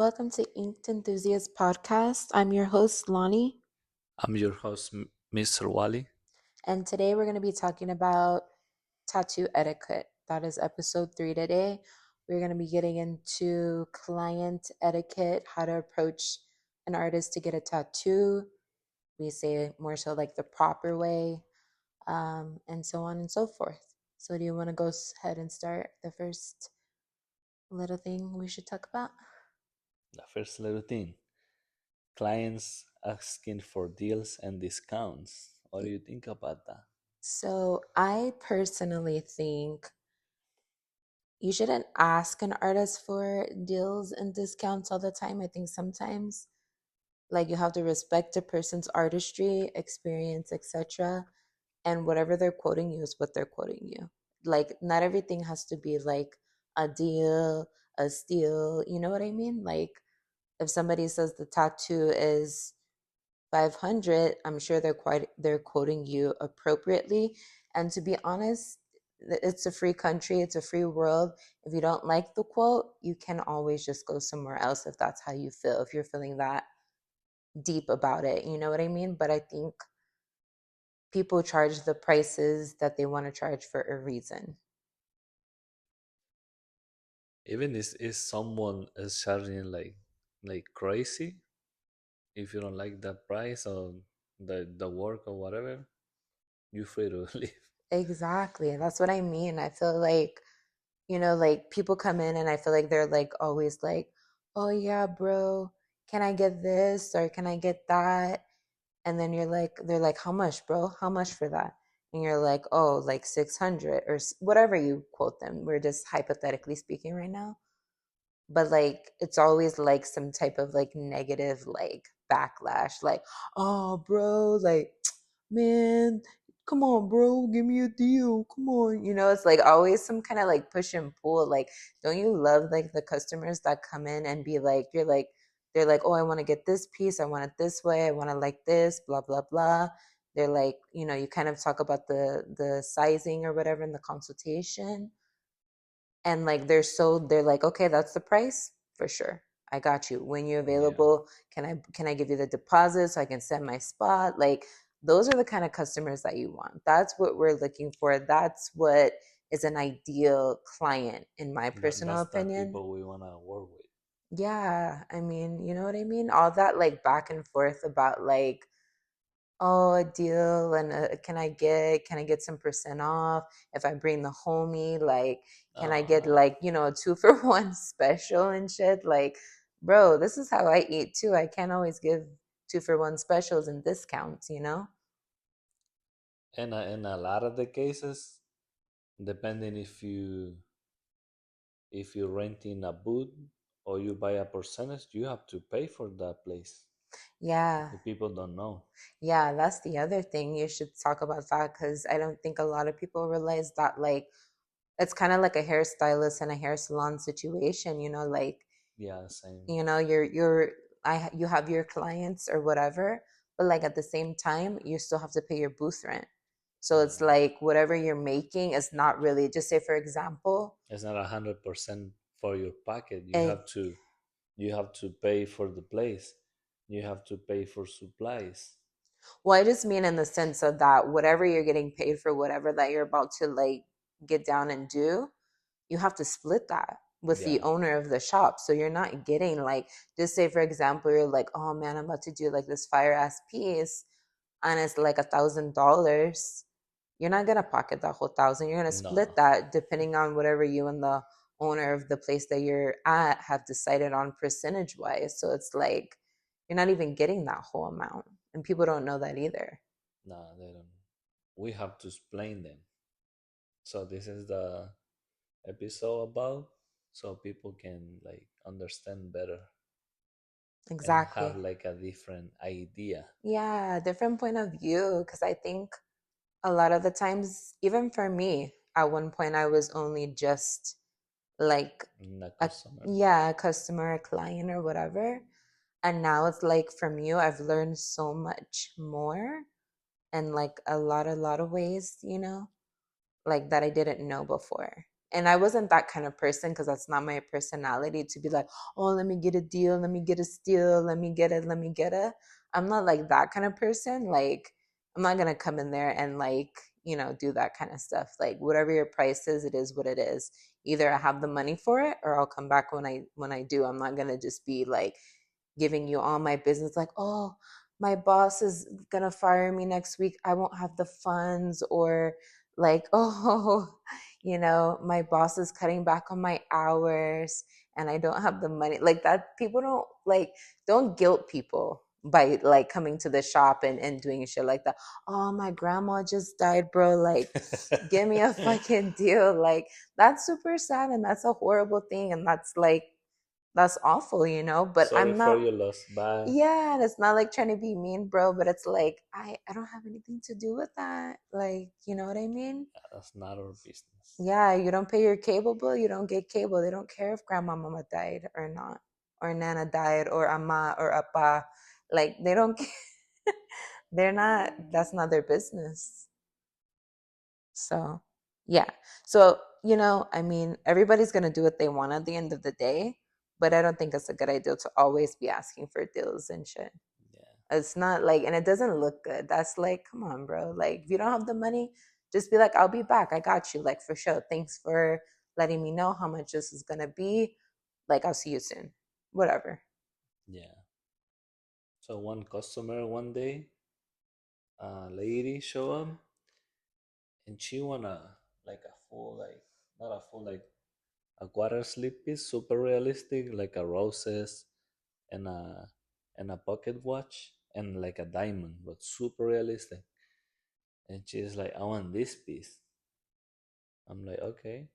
Welcome to Inked Enthusiast Podcast. I'm your host, Lonnie, I'm your host, Mr. Wally. and today we're going to be talking about tattoo etiquette. That is episode 3 today. We're going to be getting into client etiquette, how to approach an artist to get a tattoo. We say more so like the proper way, and so on and so forth. So, do you want to go ahead and start the first little thing we should talk about? The first little thing, clients asking for deals and discounts. What do you think about that? So, I personally think you shouldn't ask an artist for deals and discounts all the time. I think sometimes like you have to respect a person's artistry, experience, etc. And whatever they're quoting you is what they're quoting you. Like not everything has to be like a deal, a steal. You know what I mean? Like if somebody says the tattoo is 500, I'm sure they're quoting you appropriately. And to be honest, it's a free country, it's a free world. If you don't like the quote, you can always just go somewhere else if that's how you feel, if you're feeling that deep about it. You know what I mean? But I think people charge the prices that they want to charge for a reason. Even if someone is charging like crazy, if you don't like that price or the work or whatever, you're free to leave. Exactly. That's what I mean. I feel like, like people come in and I feel like they're like always like, oh yeah, bro, can I get this or can I get that? And then they're like, how much, bro? How much for that? And you're like, oh, like 600 or whatever you quote them. We're just hypothetically speaking right now. But like, it's always like some type of like negative, like backlash, like, oh, bro, like, man, come on, bro, give me a deal. Come on. It's like always some kind of like push and pull. Like, don't you love like the customers that come in and be like, they're like, oh, I want to get this piece. I want it this way. I want to like this, blah, blah, blah. They're like, you kind of talk about the sizing or whatever in the consultation. And like they're like, okay, that's the price for sure. I got you. When you're Yeah, available, can I give you the deposit so I can send my spot? Like those are the kind of customers that you want. That's what we're looking for. That's what is an ideal client in my personal that's the opinion. people we wanna work with. Yeah, I mean, you know what I mean? All that like back and forth about like, oh, a deal and can I get some percent off if I bring the homie? Like, can I get Uh, like, a 2 for 1 special and shit? Like, bro, this is how I eat too. I can't always give 2 for 1 specials and discounts. and a lot of the cases, depending if you're renting a booth or you buy a percentage, you have to pay for that place. Yeah. The people don't know. Yeah, that's the other thing. You should talk about that because I don't think a lot of people realize that like it's kind of like a hairstylist and a hair salon situation, like Yeah, same. you have your clients or whatever, but like at the same time you still have to pay your booth rent. So it's Yeah, like whatever you're making is not really, just say for example, it's not 100% for your pocket. a You have to pay for the place. You have to pay for supplies. well, I just mean in the sense of that whatever you're getting paid for whatever that you're about to like get down and do, you have to split that with the Yeah, owner of the shop. So you're not getting like, just say for example, you're like, oh man, I'm about to do like this fire ass piece and it's like $1,000. You're not gonna pocket that whole thousand. You're gonna split no, that depending on whatever you and the owner of the place that you're at have decided on percentage wise. So it's like you're not even getting that whole amount. And people don't know that either. no, they don't. We have to explain them. So this is the episode about so people can like understand better and have Exactly. like a different idea Yeah, different point of view. Cause I think a lot of the times, even for me, at one point I was only just like in the a customer. yeah, a customer, a client or whatever. And now it's like from you, I've learned so much more and like a lot of ways, like that I didn't know before. And I wasn't that kind of person because that's not my personality to be like, oh, let me get a deal, let me get a steal, let me get it, let me get it. I'm not like that kind of person. Like, I'm not gonna come in there and like, do that kind of stuff. Like whatever your price is, it is what it is. Either I have the money for it or I'll come back when I do. I'm not gonna just be like giving you all my business like, oh, my boss is gonna fire me next week, I won't have the funds, or like, oh, my boss is cutting back on my hours and I don't have the money. Like that, people don't guilt people by like coming to the shop and doing shit like that. Oh, my grandma just died, bro. Like, give me a fucking deal. Like, that's super sad and that's a horrible thing. And that's awful, but Sorry I'm for not. your loss. Bye. Yeah, and it's not like trying to be mean, bro, but it's like I don't have anything to do with that. Like, you know what I mean? That's not our business. Yeah, you don't pay your cable bill, you don't get cable. They don't care if grandma mama died or not, or nana died, or ama or appa. Like they don't they're not, that's not their business. So, yeah. So, I mean, everybody's going to do what they want at the end of the day, but I don't think it's a good idea to always be asking for deals and shit. Yeah, It's not like, and it doesn't look good. That's like, come on, bro. Like, if you don't have the money, just be like, I'll be back. I got you. Like, for sure. Thanks for letting me know how much this is going to be. Like, I'll see you soon. Whatever. yeah. So one customer one day, a lady show up, and she wanna like a full like not a full like a quarter sleeve piece, super realistic, like a roses and a pocket watch and like a diamond, but super realistic. And she's like, I want this piece. I'm like, okay.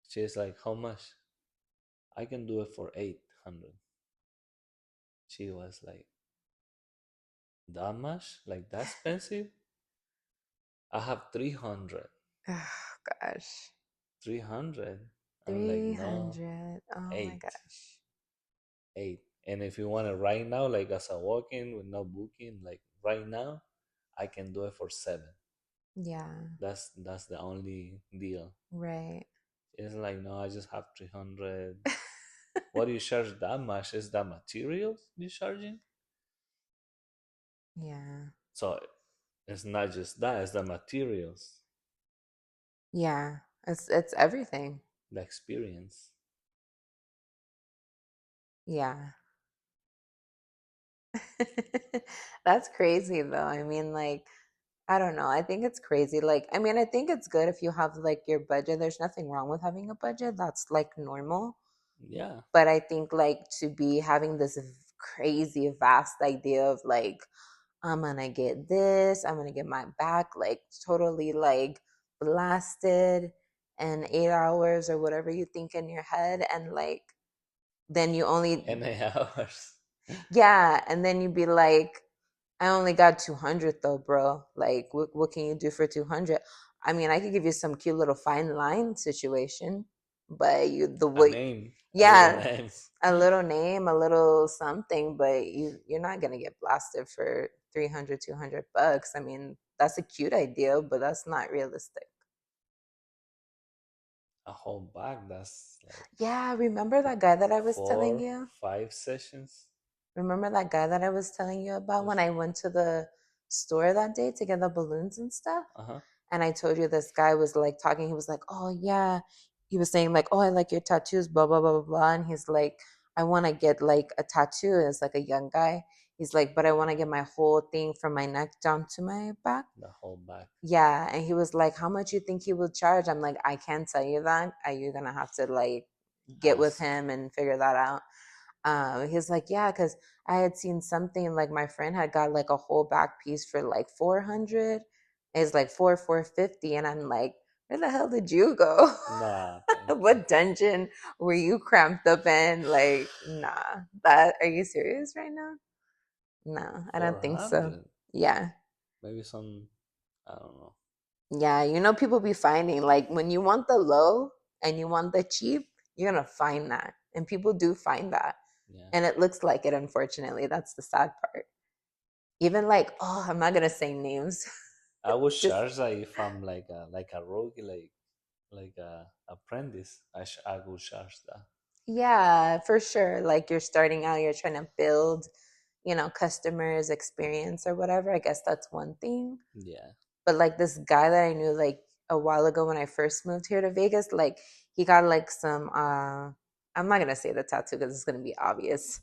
She's like, how much? I can do it for 800. She was like, that much? Like that expensive? I have 300. Oh, gosh. 300? I'm like, no, 300. Oh, my 8. gosh. 8. And if you want it right now, like as a walk-in with no booking, like right now, I can do it for 7. Yeah, That's the only deal. right. It's like, no, I just have 300. What do you charge that much? Is that materials you charging? Yeah. So it's not just that, it's the materials, Yeah. It's everything. the experience. Yeah. That's crazy though. I mean, like, I don't know. I think it's crazy. Like, I mean, I think it's good if you have like your budget. There's nothing wrong with having a budget. That's like normal. Yeah. But I think like to be having this crazy vast idea of like, I'm gonna get this, I'm gonna get my back like totally like blasted in 8 hours or whatever you think in your head, and like then you only, And 8 hours. yeah, and then you'd be like, I only got 200 though, bro. Like, what can you do for 200? I mean, I could give you some cute little fine line situation, but the A way, name, a little yeah, name. a little name, a little something, but you're not gonna get blasted for 300, $200. I mean, that's a cute idea, but that's not realistic. A whole bag, that's like Yeah, remember that guy that I was telling four, you? 5 sessions. Remember that guy that I was telling you about when Which I one? went to the store that day to get the balloons and stuff? Uh-huh. And I told you this guy was like talking. He was like, "Oh yeah," he was saying like, "Oh, I like your tattoos." Blah blah blah blah blah. And he's like, "I want to get like a tattoo." It's like a young guy. He's like, "But I want to get my whole thing from my neck down to my back." The whole bag. Yeah, and he was like, "How much you think he would charge?" I'm like, "I can't tell you that. You're gonna have to like get with Ask. him and figure that out." He's like, yeah, because I had seen something like my friend had got like a whole back piece for like 400. It's like 450, and I'm like, where the hell did you go? Nah, thank you. What dungeon were you cramped up in? Like, nah, that are you serious right now? No, I don't think so. 400. Yeah. Maybe some, I don't know. Yeah, people be finding like when you want the low and you want the cheap, you're gonna find that. And people do find that. Yeah. And it looks like it, unfortunately. That's the sad part. Even like, oh, I'm not gonna say names. I would Just charge like if I'm like a rogue, like like a apprentice, I will charge that. Yeah, for sure. Like you're starting out, you're trying to build, customers experience or whatever. I guess that's one thing. Yeah, But like this guy that I knew like a while ago when I first moved here to Vegas, like he got like some I'm not gonna say the tattoo because it's gonna be obvious.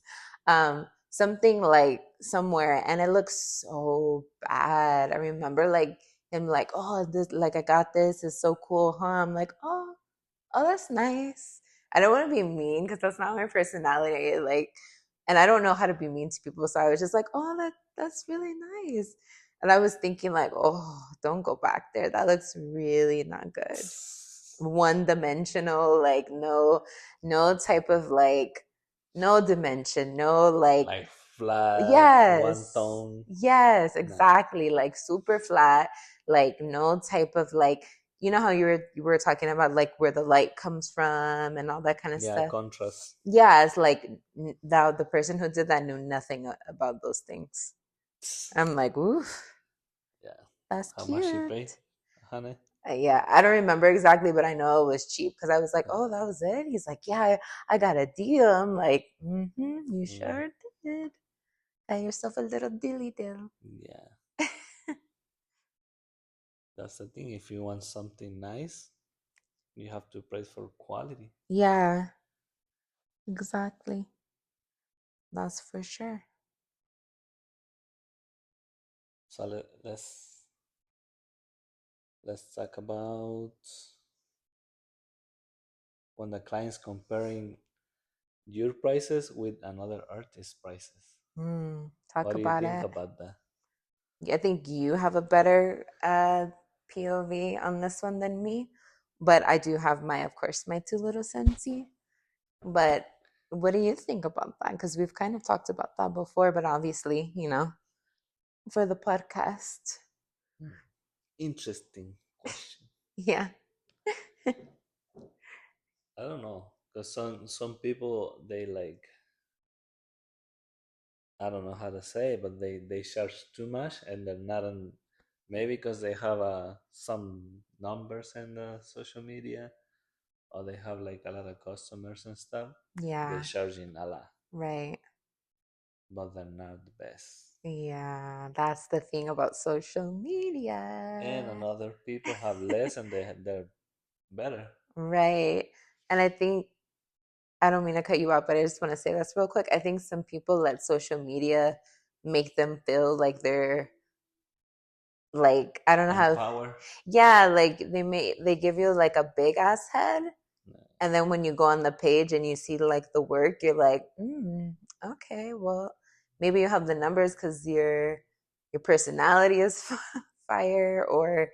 Something like somewhere and it looks so bad. I remember like him like, oh this like I got this, it's so cool, huh? I'm like, oh, that's nice. I don't want to be mean because that's not my personality. Like, and I don't know how to be mean to people. So I was just like, oh, that's really nice. And I was thinking like, oh, don't go back there. That looks really not good. One dimensional, like no type of like, no dimension, no like, like flat, one yes, tone. yes, Nah, exactly. Like super flat, like no type of like, how you were talking about like where the light comes from and all that kind of yeah, stuff. contrast. Yeah, it's like the person who did that knew nothing about those things. I'm like, ooh, Yeah, that's how much she cute. pay, honey? Yeah, I don't remember exactly, but I know it was cheap because I was like, oh, Uh, that was it. He's like, yeah, I got a deal. I'm like, you mm, sure did. Got yourself a little dilly deal. yeah, that's the thing. If you want something nice, you have to price for quality. Yeah, exactly. That's for sure. So let's talk about when the client's comparing your prices with another artist's prices. Talk What do you about think it. about that? I think you have a better POV on this one than me, but I do have of course, my two little sensei. But what do you think about that? Because we've kind of talked about that before, but obviously, for the podcast. Hmm. Interesting question. Yeah. I don't know, because some people they like, I don't know how to say it, but they charge too much and they're not on, maybe because they have some numbers in the social media, or they have like a lot of customers and stuff. They Yeah. charging a lot, Right. but they're not the best. Yeah. That's the thing about social And media. another people have less and they're better. Right. And I think I don't mean to cut you out, but I just want to say this real quick. I think some people let social media make them feel like they're like I don't know On how. power. Yeah, like they give you like a big ass head, No. and then when you go on the page and you see like the work, you're like, okay, well, maybe you have the numbers because your personality is fire, or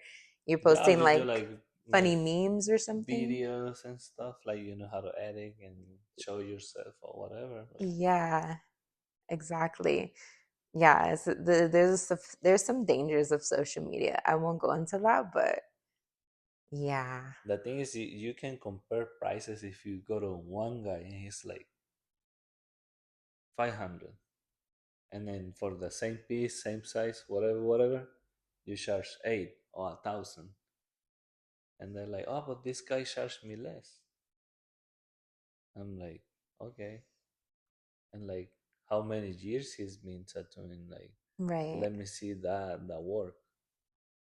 you're Yeah, posting you do like like funny memes or something. videos and stuff, like you know how to edit and show yourself or whatever. Like Yeah, exactly. Yeah, there's some dangers of social media. I won't go into that, but yeah, the thing is, you can compare prices if you go to one guy and he's like 500, and then for the same piece, same size, whatever, you charge 8 or 1,000, and they're like, oh, but this guy charged me less. I'm like, okay, and like how many years he's been tattooing? Like, right. let me see that work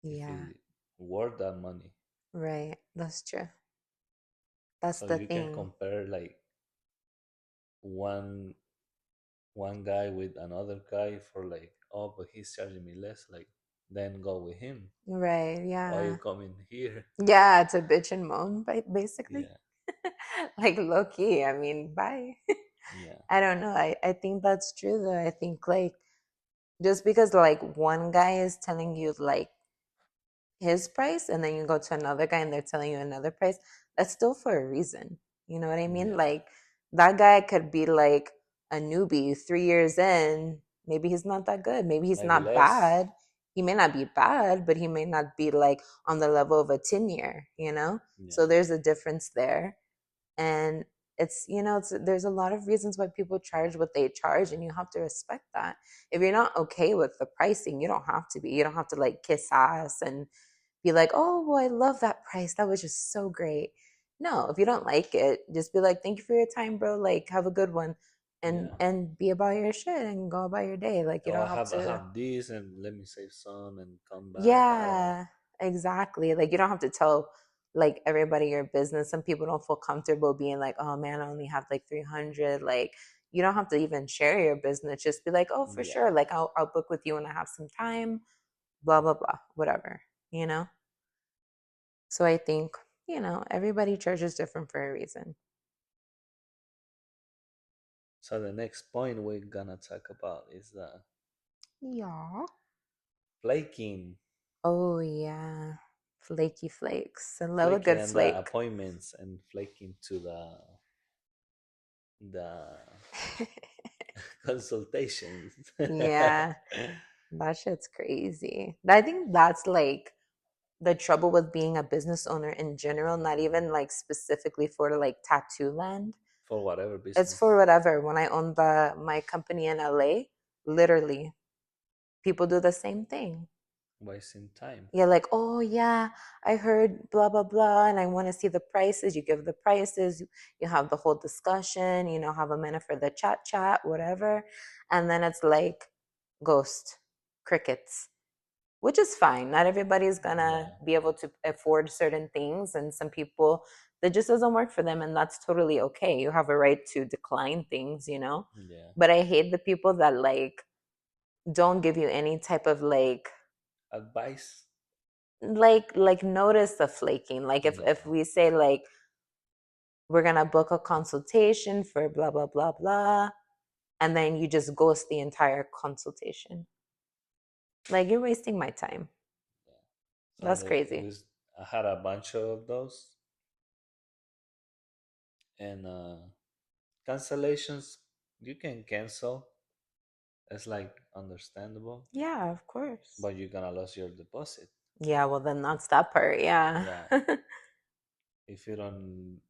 if Yeah, it worth that money. right. That's true. That's So the you can thing. compare like one one guy with another guy for like, oh, but he's charging me less, like, then go with him. Right. Why you Yeah. coming here? Yeah, to bitch and moan, basically. Yeah, Like low key. I mean, bye. yeah, I don't know. I think that's true though. I think like just because like one guy is telling you like his price and then you go to another guy and they're telling you another price, that's still for a reason. You know what I mean? yeah. Like that guy could be like a newbie 3 years in. Maybe he's not that good. Maybe he's Maybe not less. bad. He may not be bad, but he may not be like on the level of a 10 year. So Yeah, there's a difference there. And there's a lot of reasons why people charge what they charge and you have to respect that. If you're not okay with the pricing, you don't have to be. You don't have to like kiss ass and be like, oh, well, I love that price. That was just so great. No, if you don't like it, just be like, thank you for your time, bro. Like, have a good one, Yeah. and be about your shit and go about your day. Like, you Oh, don't have I to. have this, and let me save some and come back. Yeah, exactly. Like, you don't have to tell like everybody your business. Some people don't feel comfortable being like, oh man, I only have like 300. Like, you don't have to even share your business. Just be like, oh, for Yeah. sure. Like, I'll book with you when I have some time. Blah blah blah. Whatever. You know. So I think, everybody charges different for a reason. So the next point we're gonna talk about is Yeah. flaking, Oh yeah. Flaky flakes. I love a flaking, good and the flake. appointments, and flaking to the consultations. Yeah. That shit's crazy. I think that's like the trouble with being a business owner in general, not even like specifically for like tattoo land. For whatever It's for business, whatever. When I owned my company in LA, literally people do the same thing. wasting time. You're like, oh yeah, I heard blah blah blah, and I want to see the prices. You give the prices, you have the whole discussion, have a minute for the chat, whatever, and then it's like ghost, crickets, which is fine. Not everybody's gonna Yeah, be able to afford certain things, and some people that just doesn't work for them, and that's totally okay. You have a right to decline things. yeah. But I hate the people that like don't give you any type of Advice. like notice the flaking. Like if Yeah, we say like we're gonna book a consultation for blah blah blah blah, and then you just ghost the entire consultation, like you're wasting my time. yeah. So That's it crazy. was. I had a bunch of those, and cancellations. You can cancel. It's like understandable, Yeah, of course. but you're gonna lose your deposit. Yeah, well then that's that part. Yeah. Yeah, if you don't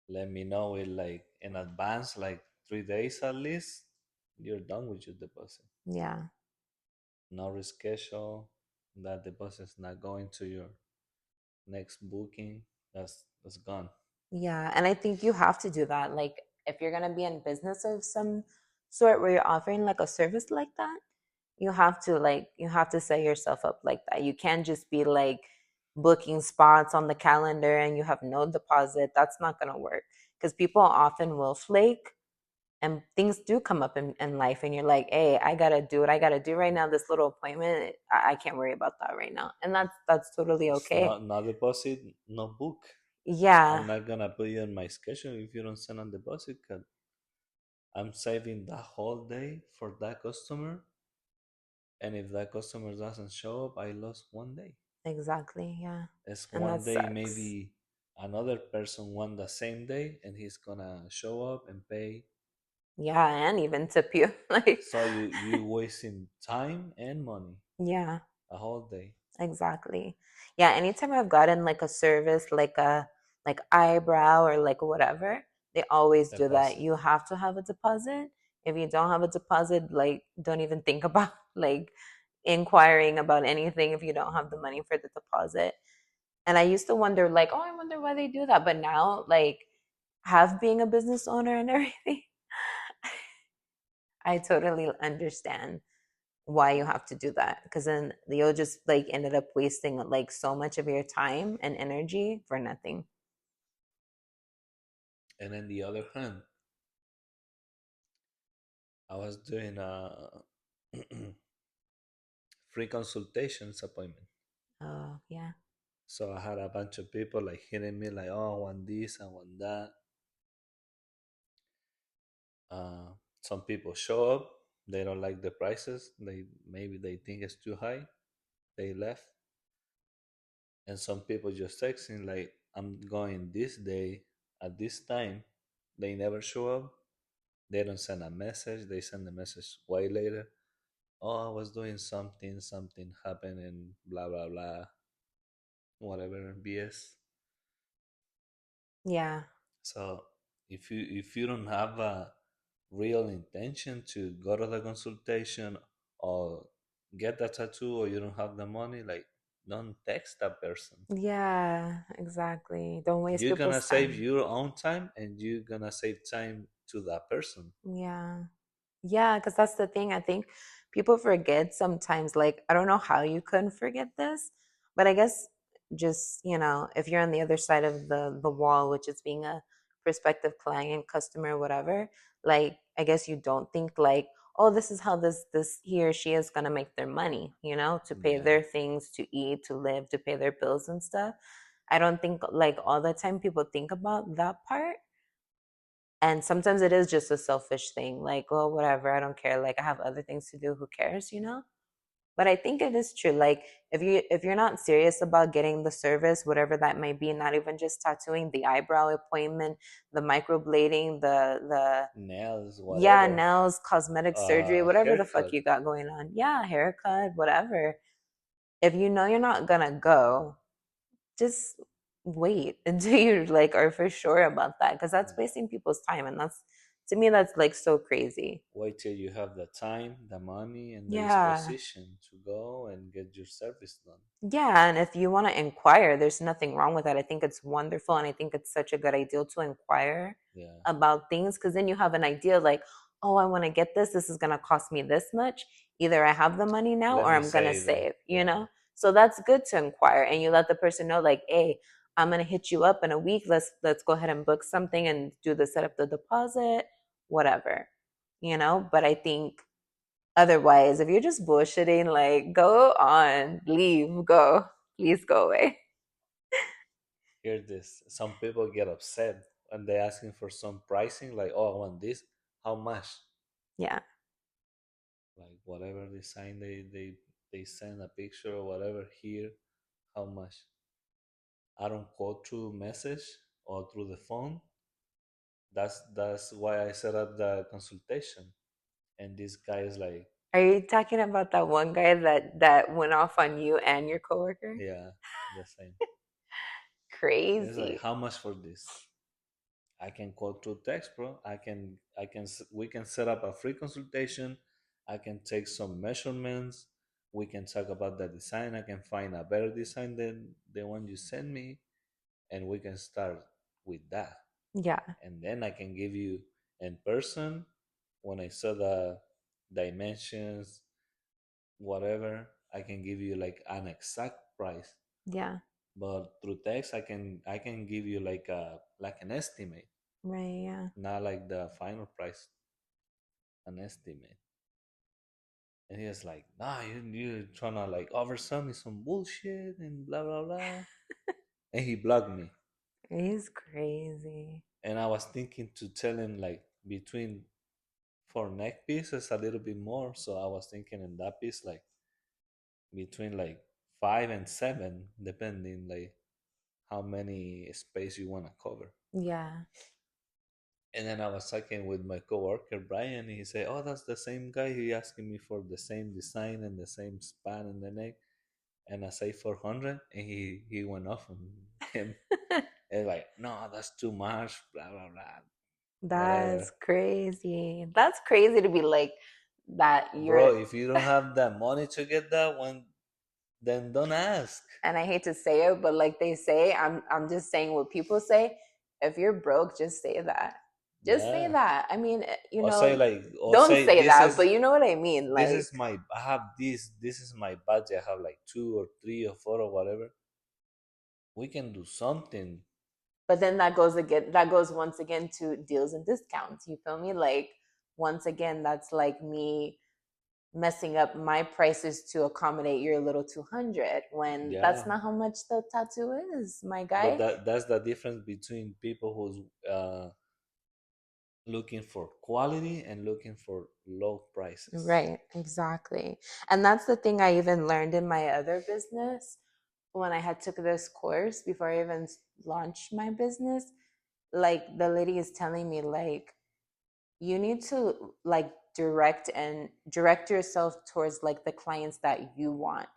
let me know it like in advance, like 3 days at least, you're done with your deposit. Yeah. No reschedule. That deposit's not going to your next booking. That's gone. Yeah, and I think you have to do that. Like, if you're gonna be in business of some sort where you're offering like a service like that, you have to set yourself up like that. You can't just be like booking spots on the calendar and you have no deposit. That's not gonna work because people often will flake and things do come up in life and you're like, hey, I gotta do what I gotta do right now. This little appointment, I can't worry about that right now. And that's totally It's okay. not no deposit, no book. I'm Yeah, not gonna put you on my schedule if you don't send a deposit. Cause I'm saving that whole day for that customer, and if that customer doesn't show up, I lost one day. exactly. Yeah. It's And that one day sucks. maybe another person won the same day, and he's gonna show up and pay. Yeah, and even tip you. Like, So you wasting time and money yeah, a whole day. exactly. Yeah, anytime I've gotten like a service, like a like eyebrow or like whatever, they always do that. Deposit. You have to have a deposit. If you don't have a deposit, like don't even think about like inquiring about anything if you don't have the money for the deposit. And I used to wonder, like, oh, I wonder why they do that. But now, like, have being a business owner and everything, I totally understand why you have to do that because then you'll just like ended up wasting like so much of your time and energy for nothing. And on the other hand, I was doing a free consultations appointment. Oh yeah. So I had a bunch of people like hitting me like, "Oh, I want this, I want that." Some people show up, they don't like the prices. They think it's too high. They left, and some people just texting like, "I'm going this day at this time." They never show up. They don't send a message. They send a message way later. Oh, I was doing something, something happened, and blah blah blah, whatever BS. Yeah. So if you don't have a real intention to go to the consultation or get the tattoo, or you don't have the money, like don't text that person. Yeah, exactly. Don't waste You're gonna people's save time. your own time and you're gonna save time to that person. Yeah. Yeah, because that's the thing. I think people forget sometimes. Like, I don't know how you couldn't forget this, but I guess just, if you're on the other side of the wall, which is being a prospective client, customer, whatever, like I guess you don't think like, oh, this is how this he or she is gonna make their money, to pay Yeah. their things, to eat, to live, to pay their bills and stuff. I don't think like all the time people think about that part, and sometimes it is just a selfish thing, like, oh, whatever, I don't care. Like, I have other things to do. Who cares? But I think it is true. Like, if you're not serious about getting the service, whatever that may be, not even just tattooing, the eyebrow appointment, the microblading, the Nails, yeah, whatever. nails, cosmetic surgery, whatever the fuck Haircut. you got going on. Yeah, haircut, whatever. If you know you're not gonna go, just wait until you like are for sure about that, because that's wasting people's time, and that's, to me, that's like so crazy. Wait till you have the time, the money, and the Yeah. disposition to go and get your service done. Yeah, and if you want to inquire, there's nothing wrong with that. I think it's wonderful, and I think it's such a good idea to inquire Yeah. about things, because then you have an idea like, oh, I want to get this. This is going to cost me this much. Either I have the money now Let or me I'm going to say that. save, you Yeah. know? So that's good to inquire, and you let the person know like, hey, I'm going to hit you up in a week. Let's go ahead and book something and do the set up the deposit, whatever. But I think otherwise, if you're just bullshitting, like, go on, leave, go, please go away. Hear this. Some people get upset when they asking for some pricing, like, oh, I want this. How much? Yeah, Like whatever design they send a picture or whatever here, how much? I don't quote through message or through the phone. That's why I set up the consultation. And this guy is like, are you talking about that one guy that went off on you and your coworker? yeah, the same. It's like, Crazy. how much for this? I can quote through text, bro. We can set up a free consultation. I can take some measurements. We can talk about the design. I can find a better design than the one you send me, and we can start with that. Yeah, And then I can give you in person when I saw the dimensions, whatever. I can give you like an exact price, yeah, but through text, I can give you like an estimate, right, yeah, not like the final price, an estimate. And he was like, nah, you trying to like oversell me some bullshit and blah blah blah. And he blocked me. he's crazy. And I was thinking to tell him like between for neck pieces a little bit more. So I was thinking in that piece like between like 5 and 7, depending like how many space you want to cover. Yeah, And then I was talking with my coworker Brian. And he said, "Oh, that's the same guy. He asking me for the same design and the same span in the neck." And I say 400, and he went off on him. And like, no, that's too much. Blah blah blah. that's Whatever, crazy. That's crazy to be like that. You're, bro. If you don't have that money to get that one, then don't ask. and I hate to say it, but like they say, I'm just saying what people say. If you're broke, just say that. Just say Yeah. that. I mean, Or don't say say that, but you know what I mean. this Like, is my I have this is my budget. I have like 2 or 3 or 4 or whatever. We can do something. but then that goes once again to deals and discounts. You feel me? Like, once again, that's like me messing up my prices to accommodate your little 200 when that's Yeah. not how much the tattoo is, my But guy. that's the difference between people who's looking for quality and looking for low prices. Right, exactly. And that's the thing I even learned in my other business when I had took this course before I even launched my business. Like, the lady is telling me like, you need to like direct yourself towards like the clients that you want.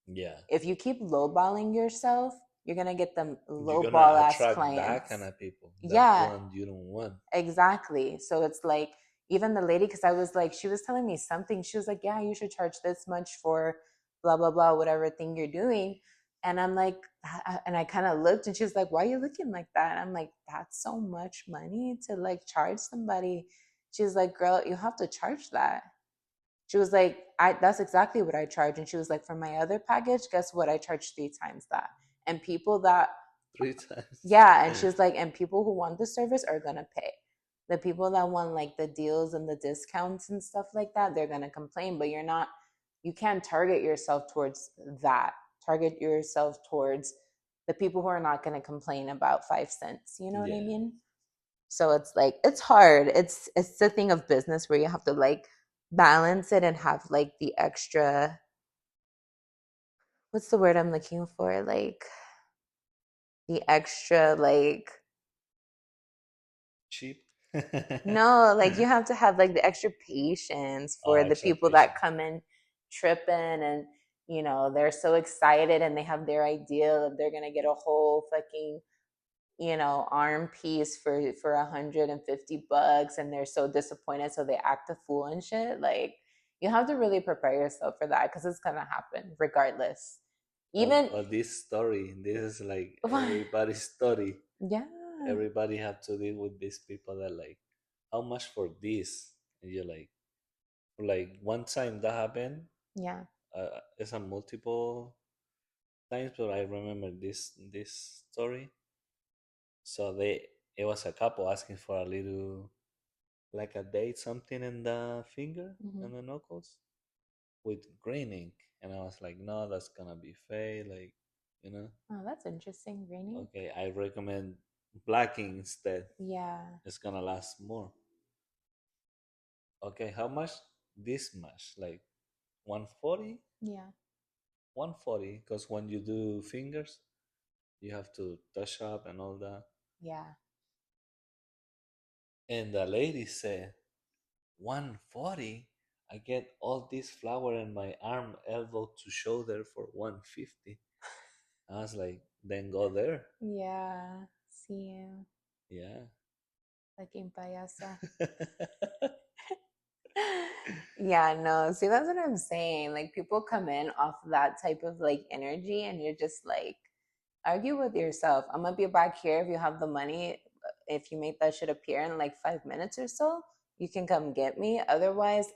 Yeah. If you keep lowballing yourself, you're gonna get them You're gonna lowball ass attract that kind clients. of people, that Yeah, one you don't want. exactly. So it's like, even the lady, because I was like, she was telling me something. She was like, yeah, you should charge this much for blah blah blah, whatever thing you're doing. And I'm like, and I kind of looked, and she was like, why are you looking like that? And I'm like, that's so much money to like charge somebody. She was like, girl, you have to charge that. She was like, that's exactly what I charge. And she was like, for my other package, guess what? I charge 3 times that. And people that, 3 times. yeah, and she was like, and people who want the service are gonna pay. The people that want like the deals and the discounts and stuff like that, they're gonna complain, but you're not, you can't target yourself towards that. Target yourself towards the people who are not gonna complain about 5 cents. You know what I Yeah, mean? So it's like it's hard. It's the thing of business where you have to like balance it and have like the extra, what's the word I'm looking for? Like the extra like, cheap. no, like you have to have like the extra patience Oh, for the extra people that patient. come in tripping, and they're so excited and they have their idea of they're gonna get a whole fucking arm piece for $150, and they're so disappointed, so they act a fool and shit. Like you have to really prepare yourself for that because it's gonna happen regardless. Even But this story, this is like everybody's story. yeah, Everybody have to deal with these people that like, how much for this? And you're like one time that happened. yeah, It's a multiple times, but I remember this story. So it was a couple asking for a little, like a date, something in the finger hmm, and the knuckles with green ink, and I was like, no, that's gonna be fake, like, you know. oh, that's interesting. Raining, Okay, I recommend black ink instead. yeah, It's gonna last more. Okay, how much? This much, like 140, yeah, 140. Because when you do fingers, you have to touch up and all that. yeah. And the lady said, 140. I get all this flower in my arm, elbow to shoulder for 150. I was like, then go there. Yeah, see you, Yeah. fucking payasa. Yeah, no, see, that's what I'm saying. Like, people come in off that type of like energy, and you're just like, argue with yourself. I'm gonna be back here if you have the money. If you make that shit appear in like 5 minutes or so, you can come get me. Otherwise,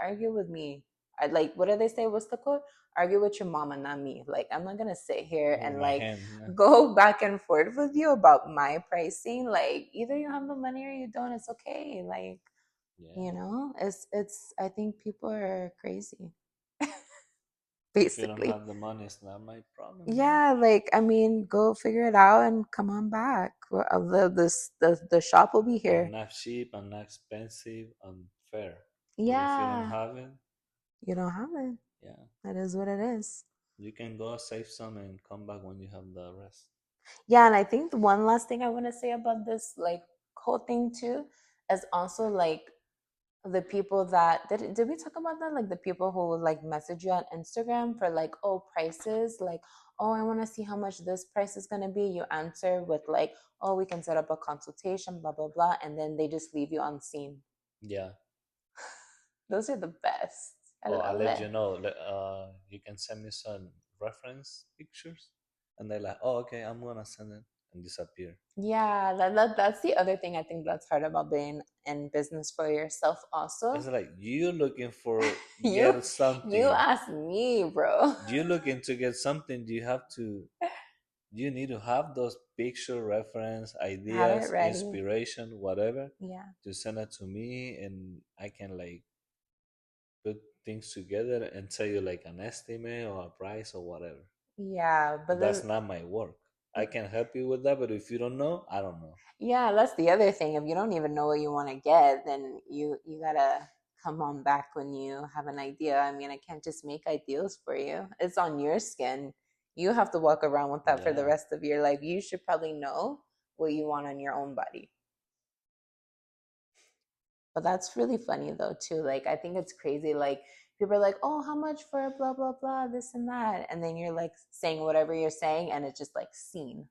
argue with me. I like, what do they say? What's the quote? Argue with your mama, not me. Like, I'm not gonna sit here With and my like hand. Yeah. go back and forth with you about my pricing. Like, either you have the money or you don't. It's okay. Like, Yeah. it's I think people are crazy, If you don't basically. have the money, it's not my problem, man. Yeah, like I mean, go figure it out and come on back. The shop will be I'm here. not cheap, I'm not expensive, I'm fair. But if you don't Yeah, have it, you don't have it. yeah, That is what it is. you can go save some and come back when you have the rest. Yeah, and I think the one last thing I want to say about this like whole thing too is also like the people that did we talk about that, like the people who will like message you on Instagram for like, oh, prices, like, oh, I want to see how much this price is going to be. You answer with like, oh, we can set up a consultation, blah blah blah, and then they just leave you on scene. Yeah. Those are the best. I Or I'll love let it. you know. You can send me some reference pictures, and they're like, "Oh, okay, I'm gonna send it," and disappear. Yeah, that's the other thing I think that's hard about being in business for yourself also. It's like you looking for you get you something. ask me, bro. You looking to get something. You have to. You need to have those picture reference Have it ideas, ready. inspiration, whatever, Yeah. to send it to me, and I can like put things together and tell you like an estimate or a price or whatever. Yeah, but But that's then not my work. I can help you with that, but if you don't know, I don't know. yeah, that's the other thing. If you don't even know what you want to get, then you gotta come on back when you have an idea. I mean, I can't just make ideas for you. It's on your skin. You have to walk around with that for the Yeah. rest of your life. You should probably know what you want on your own body. But that's really funny though too. Like I think it's crazy. Like people are like, "Oh, how much for blah blah blah, this and that," and then you're like saying whatever you're saying, and it's just like seen.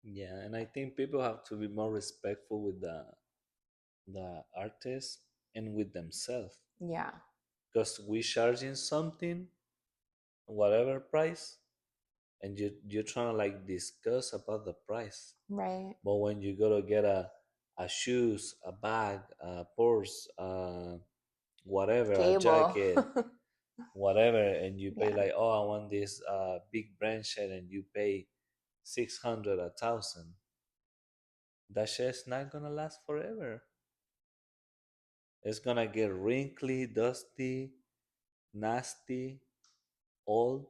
Yeah, and I think people have to be more respectful with the artist and with themselves. Yeah, Because we charging something, whatever price, and you're trying to like discuss about the price. Right. But when you go to get a shoes, a bag, a purse, whatever, a Cable. jacket, whatever, and you pay Yeah. like, oh, I want this big brand shirt, and you pay 600, 1,000. That shit's not gonna last forever. It's gonna get wrinkly, dusty, nasty, old,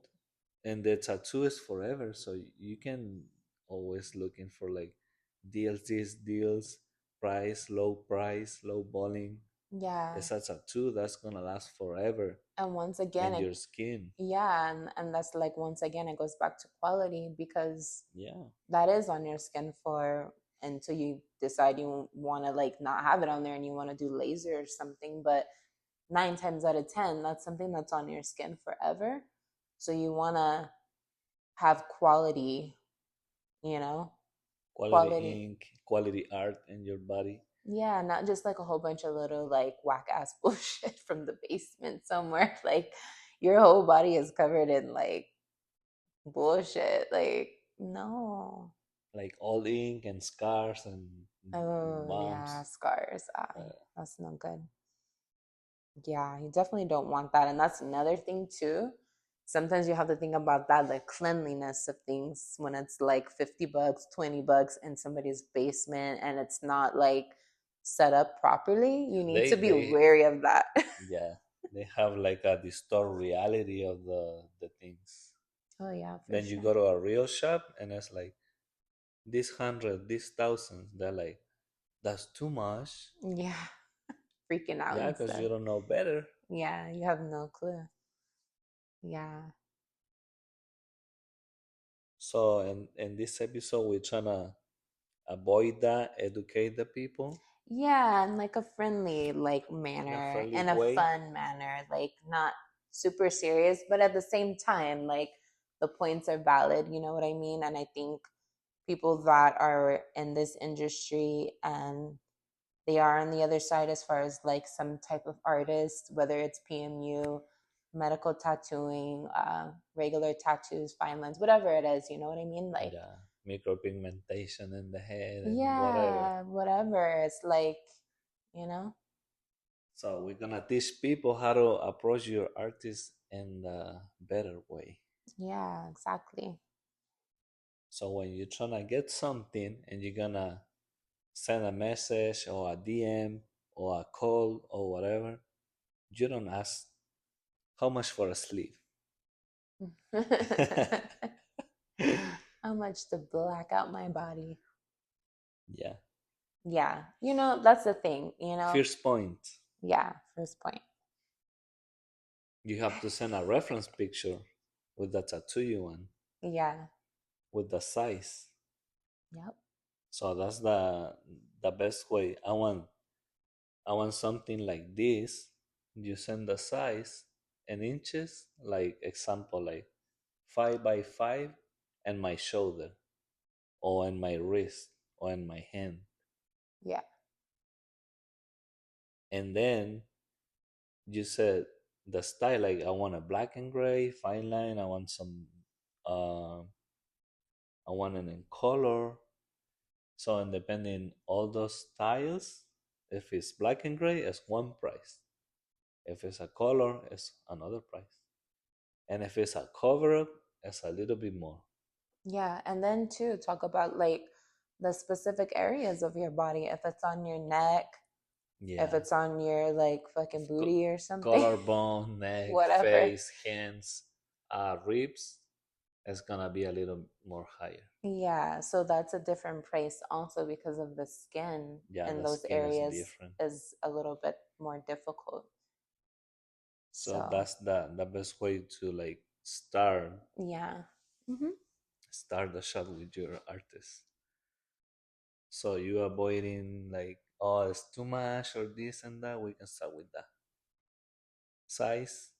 and the tattoo is forever. So you can always looking for like deals, these deals, price, low balling. Yeah. It's a tattoo that's gonna last forever And once again, in your skin. yeah, and that's like once again it goes back to quality because Yeah, that is on your skin for until you decide you want to like not have it on there and you want to do laser or something. But 9 times out of 10, that's something that's on your skin forever. So you want to have quality, you know, quality quality. ink, quality art in your body. Yeah, not just like a whole bunch of little like whack ass bullshit from the basement somewhere. Like your whole body is covered in like bullshit. Like, no. Like old ink and scars and Oh, yeah, bumps. scars. Uh, That's no good. Yeah, you definitely don't want that. And that's another thing, too. Sometimes you have to think about that, the cleanliness of things when it's like $50, $20 in somebody's basement and it's not like set up properly. You need to be they wary of that. yeah, they have like a distort reality of the things. Oh, yeah, for Then you sure. go to a real shop and it's like this hundred, this thousands. They're like, that's too much. Yeah, freaking out Yeah, and because stuff. you don't know better. Yeah, you have no clue. Yeah. So in this episode, we're trying to avoid that, educate the people Yeah, in like a friendly like in a manner friendly and a way. fun manner, like not super serious, but at the same time, like the points are valid, you know what I mean? And I think people that are in this industry and they are on the other side as far as like some type of artist, whether it's PMU, medical tattooing, regular tattoos, fine lines, whatever it is, you know what I mean? Like, Yeah, micropigmentation in the head and whatever. yeah, whatever. It's like, you know? So we're gonna teach people how to approach your artist in the better way. Yeah, exactly. So when you're trying to get something and you're gonna send a message or a DM or a call or whatever, you don't ask how much for a sleeve. How much to black out my body? Yeah. Yeah, that's the thing, First point, Yeah, first point. you have to send a reference picture with the tattoo you want, Yeah, with the size. yep, So that's the best way. I want something like this. You send the size in inches, like example, like 5 by 5, and my shoulder, or in my wrist, or in my hand. yeah, And then you said the style, like I want a black and gray, fine line. I want some, uh, I want it in color. So, and depending all those styles, if it's black and gray, it's one price. If it's a color, it's another price. And if it's a cover up, it's a little bit more. yeah. And then too, talk about like the specific areas of your body. If it's on your neck, if Yeah. it's on your like fucking Co- booty or something, Collarbone, neck, whatever. face, hands, ribs, it's gonna be a little more higher. Yeah, so that's a different price also because of the skin Yeah, in the those skin is areas different. is a little bit more difficult. So So, that's the best way to like yeah. Hmm. start the shot with your artist. So you avoiding like, oh, it's too much or this and that. We can start with that size,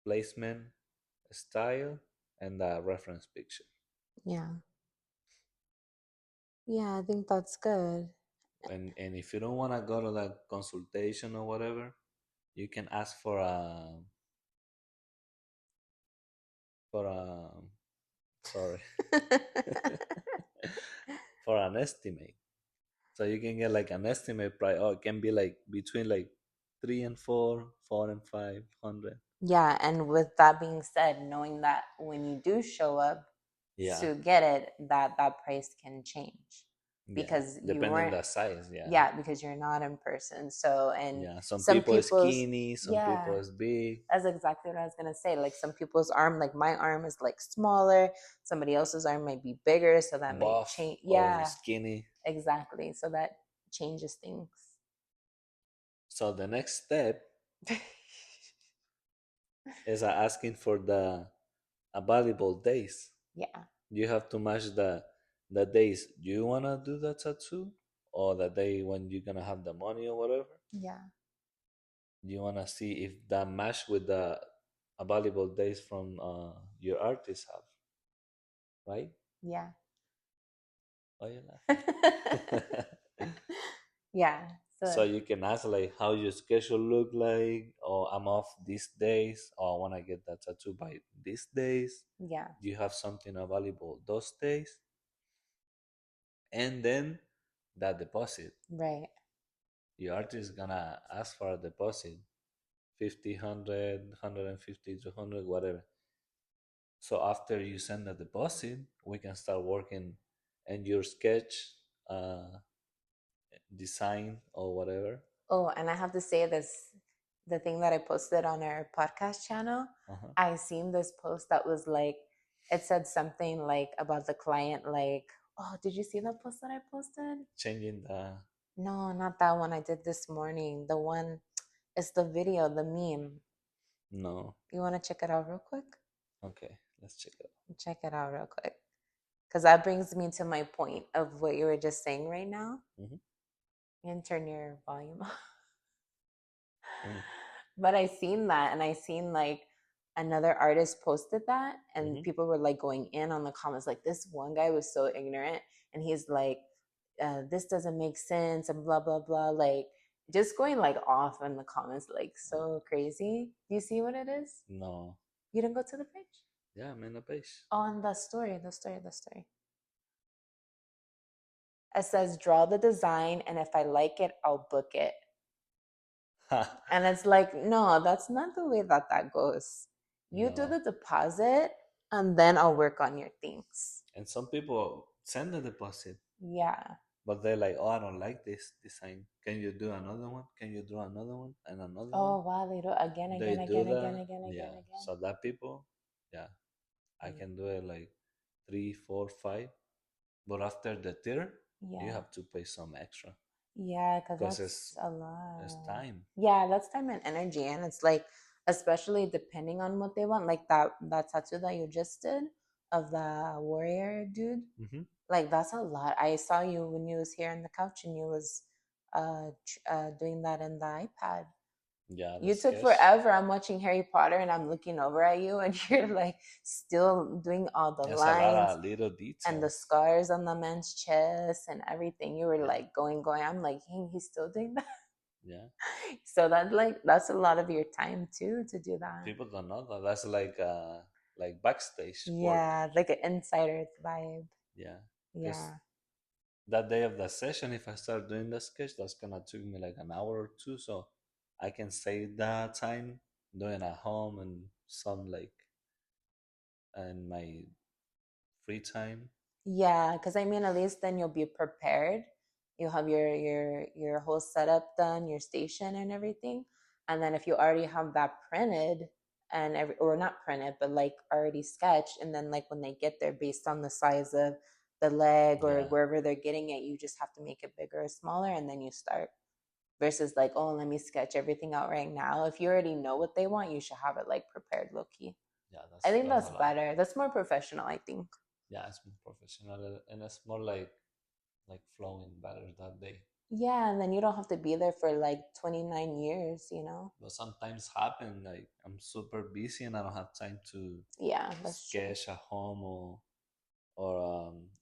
placement, style, and the reference picture. Yeah. Yeah, I think that's good. And if you don't want to go to that consultation or whatever, you can ask for a Sorry. For an estimate. So you can get like an estimate price. Oh, it can be like between like 3 and 4, 4 and 500. Yeah, and with that being said, knowing that when you do show up Yeah, to get it, that price can change yeah. because you Depending weren't, the size. Yeah, yeah, because you're not in person. So, and yeah. Some some people is people's, skinny, some people yeah, is big, that's exactly what I was gonna say. Like some people's arm, like my arm is like smaller, somebody else's arm might be bigger, so that may buff change. or Yeah, skinny. exactly. So that changes things. So the next step is asking for the available days. Yeah, You have to match the days you wanna do the tattoo or the day when you're gonna have the money or whatever. yeah, You wanna see if that match with the available days from your artist have, right? yeah. Why you laughing? Yeah. So So you can ask like how your schedule look like, or I'm off these days, or I wanna get that tattoo by these days. yeah, Do you have something available those days? And then that deposit. right. Your artist is gonna ask for a deposit, 50, 100, 150, 200, whatever. So after you send the deposit, we can start working and your sketch, uh, design or whatever. Oh, and I have to say this, the thing that I posted on our podcast channel, Uh-huh. I seen this post that was like, it said something like about the client, like, oh, did you see the post that I posted? Changing the No, not that one I did this morning. The one, it's the video, the meme. no. You want to check it out real quick? Okay, let's check it Check it out real quick. Because that brings me to my point of what you were just saying right now. out. And turn your volume off. Mm-hmm. But I seen that, and I seen like another artist posted that, and Mm-hmm. people were like going in on the comments. Like this one guy was so ignorant, and he's like, "This doesn't make sense," and blah blah blah. Like just going like off in the comments, like so crazy. Do you see what it is? No. You didn't go to the page? Yeah, I'm in a page. On the story, the story, the story. It says, "Draw the design, and if I like it, I'll book it." And it's like, no, that's not the way that that goes. You do No. the deposit, and then I'll work on your things. And some people send the deposit, Yeah. but they're like, "Oh, I don't like this design. Can you do another one? Can you draw another one and another one?" Oh, wow. They do it again, They again, do again, again, that. again, again, Yeah. again. So that people, yeah, I Mm. can do it like 3, 4, 5. But after the tier, you Yeah. have to pay some extra Yeah, because because that's a it's lot. time. Yeah, that's time and energy. And it's like, especially depending on what they want, like that tattoo that you just did of the warrior dude. Mm-hmm. Like that's a lot. I saw you when you was here on the couch and you was doing that in the iPad. Yeah, the You took sketch. forever. I'm watching Harry Potter and I'm looking over at you and you're like still doing all the There's a lot lines of little and the details. scars on the man's chest and everything. You were Yeah, like going. I'm like, hey, he's still doing that. yeah. So that like that's a lot of your time too to do that. People don't know that. That's like backstage work. Yeah, like an insider vibe. Yeah, because Yeah. that day of the session, if I start doing the sketch, that's gonna take me like an hour or two. So I can save that time doing at home and some like in my free time. Yeah, because I mean, at least then you'll be prepared. You'll have your whole setup done, your station and everything. And then if you already have that printed and every or not printed, but like already sketched, and then like when they get there, based on the size of the leg or Yeah, wherever they're getting it, you just have to make it bigger or smaller, and then you start. Versus like, oh, let me sketch everything out right now. If you already know what they want, you should have it like prepared low key. yeah. I That's think that's that's a lot. better. That's more professional, I think. Yeah, it's more professional and it's more like flowing better that day. Yeah, and then you don't have to be there for like 29 years, you know? But sometimes happen like I'm super busy and I don't have time to Yeah, that's true. sketch at home or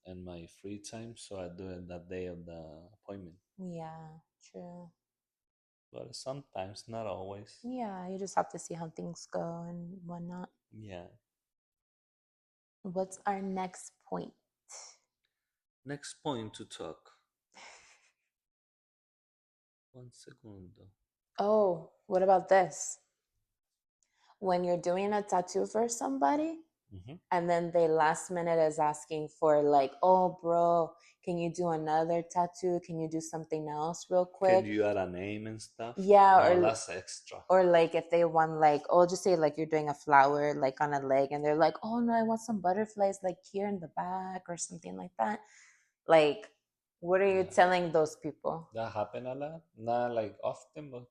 in my free time, so I do it that day of the appointment. Yeah, true. But sometimes, not always. Yeah, you just have to see how things go and whatnot. Yeah. What's our next point? Next point to talk. Un segundo. Oh, what about this? When you're doing a tattoo for somebody, Mm-hmm. and then they last minute is asking for like, oh, bro, can you do another tattoo? Can you do something else real Can quick? you add a name and stuff? Yeah, No, that's extra. or like if they want like, oh, just say like you're doing a flower like on a leg, and they're like, oh no, I want some butterflies like here in the back or something like that. Like, what are you Yeah, telling those people? that happen a lot. Not like often, but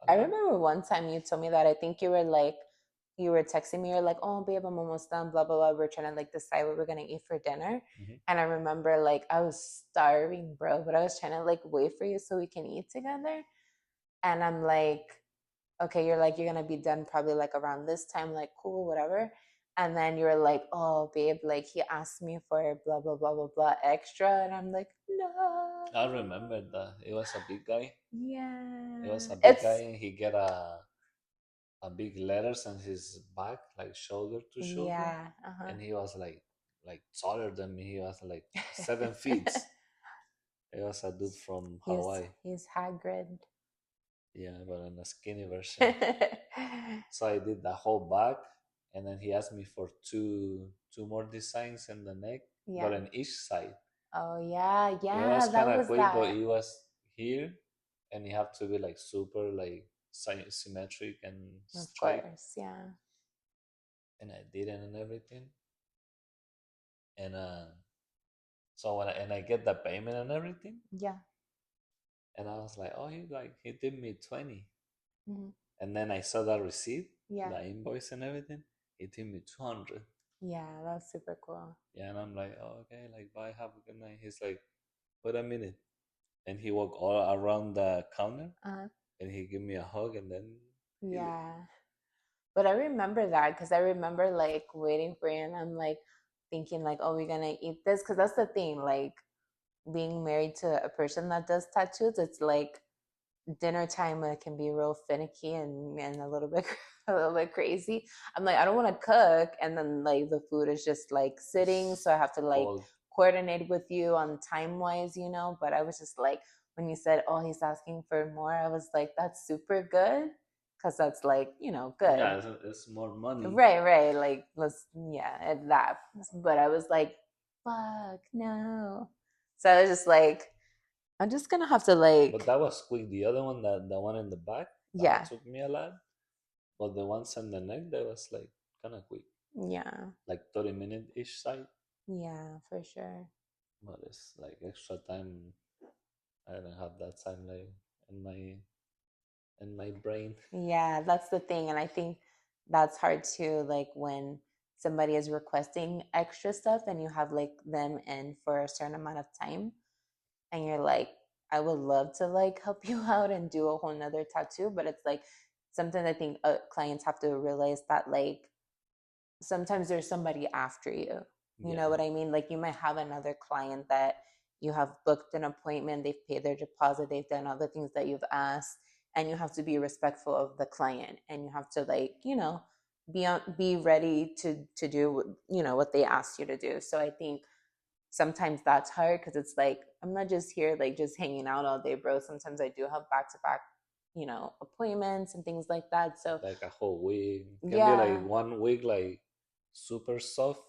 a I lot. remember one time you told me that. I think you were like, you were texting me, you're like, oh, babe, I'm almost done, blah, blah, blah. We're trying to like decide what we're going to eat for dinner. Mm-hmm. And I remember like I was starving, bro, but I was trying to like wait for you so we can eat together. And I'm like, okay, you're like, you're going to be done probably like around this time, like, cool, whatever. And then you're like, oh, babe, like he asked me for blah, blah, blah, blah, blah extra. And I'm like, no. I remember that it was a big guy. It was Yeah. a big guy, It's, and he get a big letters on his back, like shoulder to shoulder, yeah. Uh and he was like taller than me. He was like 7 feet. huh. It was a dude from he's Hawaii. he's Hagrid. Yeah, but in a skinny version. So I did the whole back, and then he asked me for two more designs in the neck, but Yeah. on each side. Oh yeah, It yeah. was kind That of was quick, but that. it was here, and you have to be like super like symmetric and Of straight. course, yeah. And I did it and everything. And so when I get the payment and everything, Yeah. and I was like, oh, he did me 20. Hmm. And then I saw the receipt, Yeah. the invoice and everything. He did me 200. Yeah, that's super cool. Yeah, and I'm like, oh, okay, like bye, have a good night. He's like, wait a minute, and he walked all around the counter, Uh-huh. and he gave me a hug, and then he left. Yeah. But I remember that because I remember like waiting for you, and I'm like thinking like, oh, we're gonna eat this because that's the thing. Like being married to a person that does tattoos, it's like dinner time it can be real finicky and a little bit a little bit crazy. I'm like, I don't want to cook, and then like the food is just like sitting, so I have to like Cold. coordinate with you on time wise, you know. But I was just like, when you said, oh, he's asking for more, I was like, that's super good because that's like, you know, good. Yeah, it's more money. Right, right. Like let's, yeah, at that. But I was like, fuck no. So I was just like, I'm just gonna have to But like, that was quick. The other one, the one in the back, that yeah, took me a lot. But the ones on the neck, that was like kind of quick, yeah, like 30 minutes each side. yeah, for sure. But it's like extra time. I don't have that time like in my brain. Yeah, that's the thing. And I think that's hard too, like when somebody is requesting extra stuff and you have like them in for a certain amount of time and you're like, I would love to like help you out and do a whole nother tattoo, but it's like something I think clients have to realize that like sometimes there's somebody after you. You know Yeah, what I mean? Like you might have another client that you have booked an appointment, they've paid their deposit, they've done all the things that you've asked, and you have to be respectful of the client and you have to like, you know, be ready to do you know what they asked you to do. So I think sometimes that's hard because it's like I'm not just here like just hanging out all day, bro. Sometimes I do have back to back, you know, appointments and things like that. So like a whole week can be like yeah, 1 week like super soft,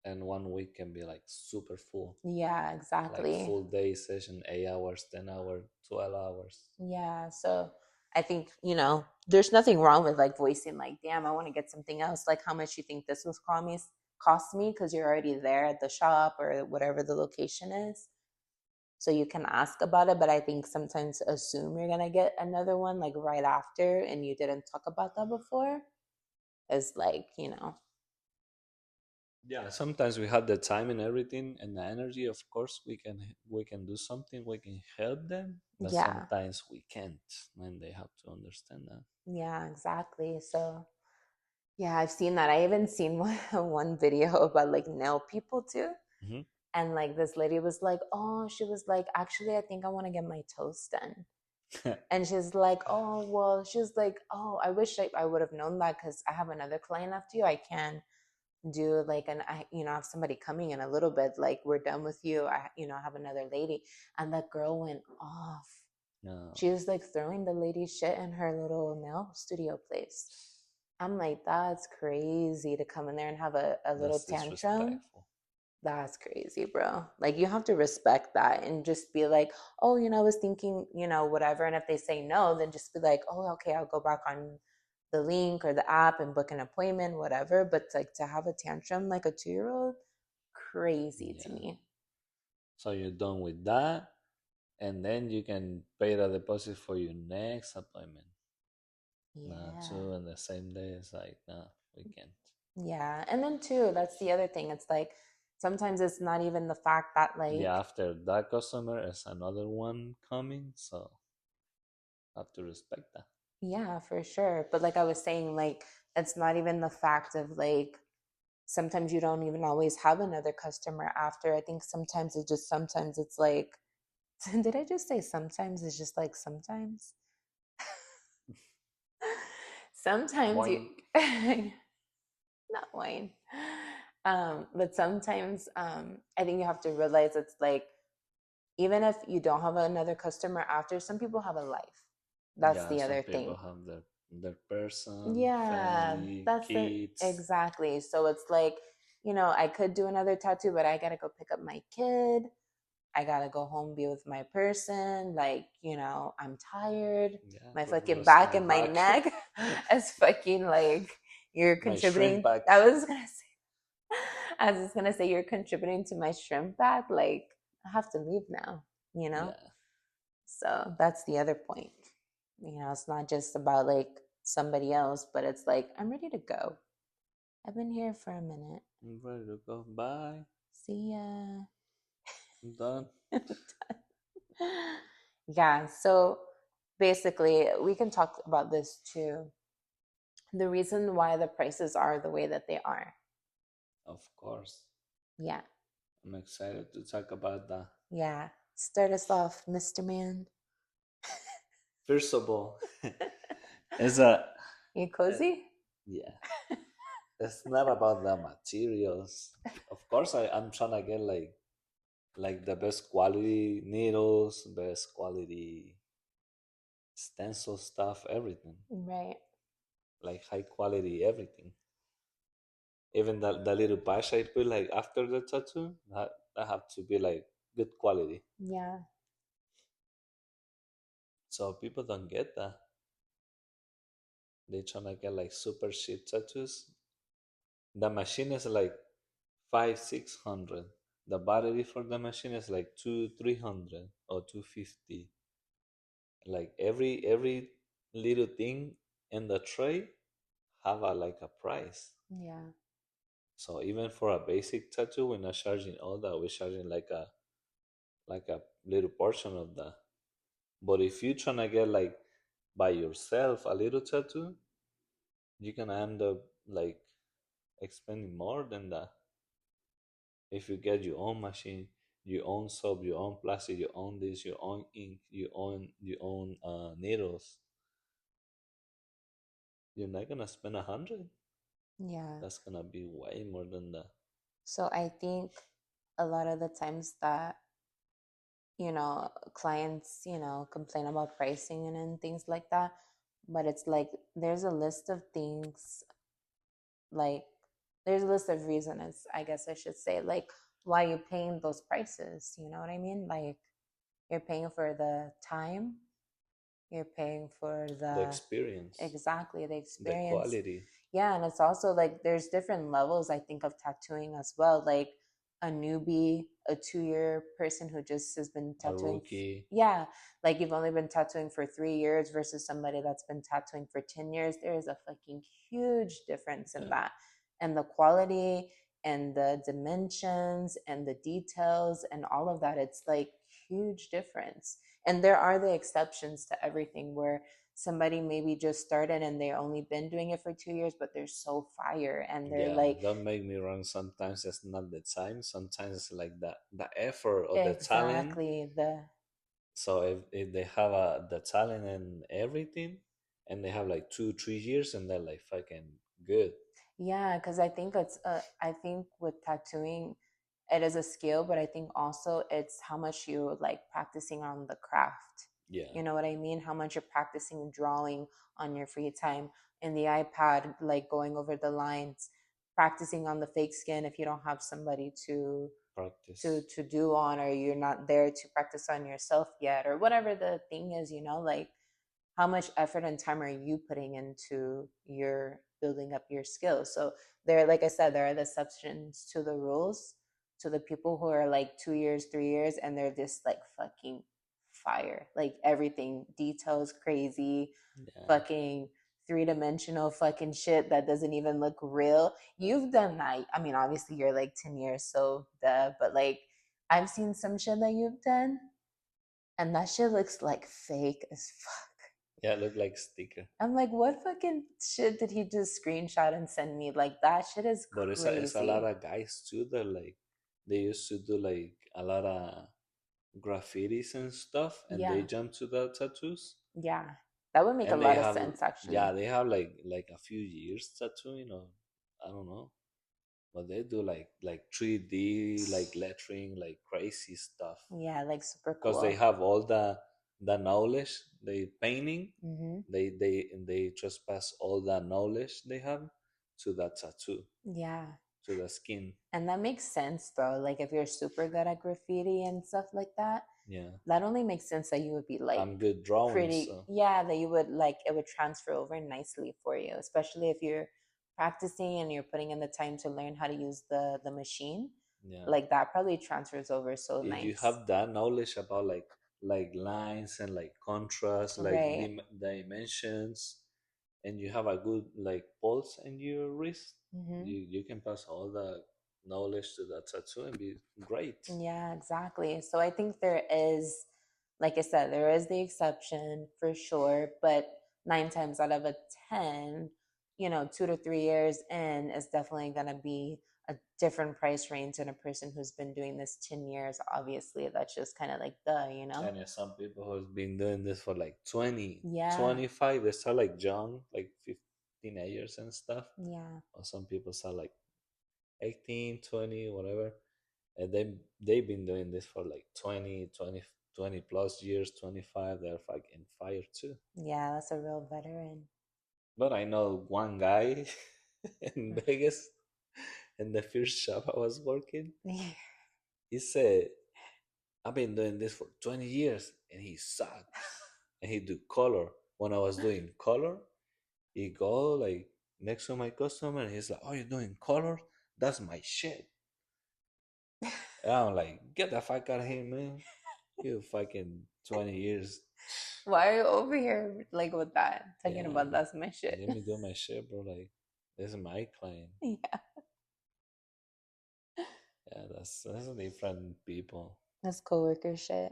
and 1 week can be like super full, yeah, like exactly. full day session, 8 hours, 10 hours, 12 hours. Yeah. So I think, you know, there's nothing wrong with like voicing like, damn, I want to get something else. Like how much you think this was cost me because you're already there at the shop or whatever the location is. So you can ask about it. But I think sometimes assume you're gonna get another one like right after and you didn't talk about that before is like, you know, Yeah, sometimes we have the time and everything and the energy. Of course, we can do something. We can help them, but yeah. sometimes we can't, and they have to understand that. Yeah, exactly. So yeah, I've seen that. I even seen one video about like nail people too. Hmm. And like this lady was like, oh, she was like, actually, I think I want to get my toes done. And she's like, oh, well, she's like, oh, I wish I would have known that because I have another client after you. I can do like an I have somebody coming in a little bit, like we're done with you, I have another lady. And that girl went off. No, She was like throwing the lady shit in her little nail studio place. I'm like, that's crazy to come in there and have a little that's tantrum. disrespectful. That's crazy, bro. Like, you have to respect that and just be like, oh, I was thinking, whatever. And if they say no, then just be like, oh, okay, I'll go back on the link or the app and book an appointment, whatever. But like to have a tantrum like a 2-year old, crazy to Yeah. me. So you're done with that, and then you can pay the deposit for your next appointment. Nah, Yeah. two in the same day. It's like, nah, we can't. Yeah. And then, too, that's the other thing. It's like sometimes it's not even the fact that, Yeah, like, after that customer is another one coming, so have to respect that. yeah, for sure. But like I was saying, like, it's not even the fact of like, sometimes you don't even always have another customer after. I think sometimes it's like, did I just say sometimes? It's just like sometimes. Sometimes you, Boink. not wine. But sometimes I think you have to realize it's like, even if you don't have another customer after, some people have a life. That's Yeah, the some other people thing. have their person, Yeah, family, that's the kids. exactly. So it's like, I could do another tattoo, but I gotta go pick up my kid. I gotta go home, be with my person. Like, I'm tired. Yeah, My fucking rest back my and my back, neck is fucking like, you're my shrimp contributing. back. I was just gonna say you're contributing to my shrimp back. Like, I have to leave now, you know? Yeah, So that's the other point. It's not just about like somebody else, but it's like, I'm ready to go. I've been here for a minute. I'm ready to go. Bye. See ya. I'm done. Yeah, so basically, we can talk about this too. The reason why the prices are the way that they are. Of course. Yeah, I'm excited to talk about that. yeah. Start us off, Mr. Man. First of all, it's a You uh, cozy? yeah. It's not about the materials. Of course, I'm trying to get like the best quality needles, best quality stencil stuff, everything. Right. Like high quality everything. Even the little patch I put like after the tattoo, that have to be like good quality. Yeah. So people don't get that. They trying to get like super cheap tattoos. The machine is like five, 600. The battery for the machine is like 300 or 250. Like every little thing in the tray have a like a price. Yeah. So even for a basic tattoo, we're not charging all that. We're charging like a little portion of that. But if you're trying to get like by yourself a little tattoo, you can end up like expending more than that. If you get your own machine, your own soap, your own plastic, your own this, your own ink, your own needles, you're not gonna spend 100. Yeah. That's gonna be way more than that. So I think a lot of the times that, clients, complain about pricing and things like that. But it's like there's a list of things, like there's a list of reasons, I guess I should say, like why you're paying those prices. You know what I mean? Like, you're paying for the time, you're paying for The the experience, exactly the the experience. quality, Yeah, and it's also like there's different levels, I think, of tattooing as well. Like a newbie, a 2-year person who just has been a tattooing. rookie. Yeah, like you've only been tattooing for 3 years versus somebody that's been tattooing for 10 years. There is a fucking huge difference in Yeah, that, and the quality and the dimensions and the details and all of that. It's like huge difference. And there are the exceptions to everything where somebody maybe just started and they've only been doing it for 2 years, but they're so fire and they're yeah. like, Don't make me wrong. Sometimes it's not the time. Sometimes it's like the effort or the talent. exactly the So if they have the talent and everything, and they have like 2 3 years, and they're like fucking good. Yeah, because I think I think with tattooing, it is a skill, but I think also it's how much you like practicing on the craft. Yeah, You know what I mean? How much you're practicing drawing on your free time in the iPad, like going over the lines, practicing on the fake skin if you don't have somebody practice. to do on, or you're not there to practice on yourself yet, or whatever the thing is, like how much effort and time are you putting into your building up your skills. So there, like I said, there are the exceptions to the rules, to the people who are like 2 years, 3 years, and they're just like fucking fire, like everything details crazy, Yeah, fucking three-dimensional fucking shit that doesn't even look real. You've done that. I mean, obviously you're like 10 years, so duh, but like I've seen some shit that you've done, and that shit looks like fake as fuck. yeah, look like sticker. I'm like, what fucking shit did he just screenshot and send me? Like, that shit is But it's a lot crazy. of guys too that like they used to do like a lot of graffitis and stuff, and they Yeah, jump to the tattoos, yeah. That would make a and they lot of have, sense, yeah, actually. they have like a few years tattooing, or I don't know, but they do like 3D like lettering, like crazy stuff, Yeah, like super because they cool. have all the knowledge they painting, Hmm. they trespass all the knowledge they have to that tattoo, Yeah. to the skin. And that makes sense, though. Like, if you're super good at graffiti and stuff like Yeah, that only makes sense that you would be like I'm good drawing, pretty, so yeah, that you would like it would transfer over nicely for you, especially if you're practicing and you're putting in the time to learn how to use the machine. yeah. Like, that probably transfers over so If you nice. have that knowledge about like lines and like contrast, like Right. dimensions, and you have a good like pulse in your wrist, Hmm. you can pass all the knowledge to that tattoo and be great. Yeah, exactly. So I think there is, like I said, there is the exception for sure, but nine times out of a 10, 2 to 3 years in is definitely going to be a different price range than a person who's been doing this 10 years. Obviously, that's just kind of like the. And there's some people who's been doing this for like 20, Yeah, 25. They start like young, like 15 years and stuff, yeah, or some people start like 18, 20, whatever, and they've been doing this for like 20 plus years, 25. They're fucking fire too. yeah, that's a real veteran. But I know one guy in Vegas, in the first shop I was working, he said, I've been doing this for 20 years and he sucks. And he do color. When I was doing color, he go like next to my customer and he's like, oh, you're doing color? That's my shit. And I'm like, get the fuck out of here, man. You fucking 20 years. Why are you over here like with that? Talking Yeah, about that's my shit. let me do my shit, bro. Like, this is my client. Yeah, Yeah, that's different people. that's coworker shit.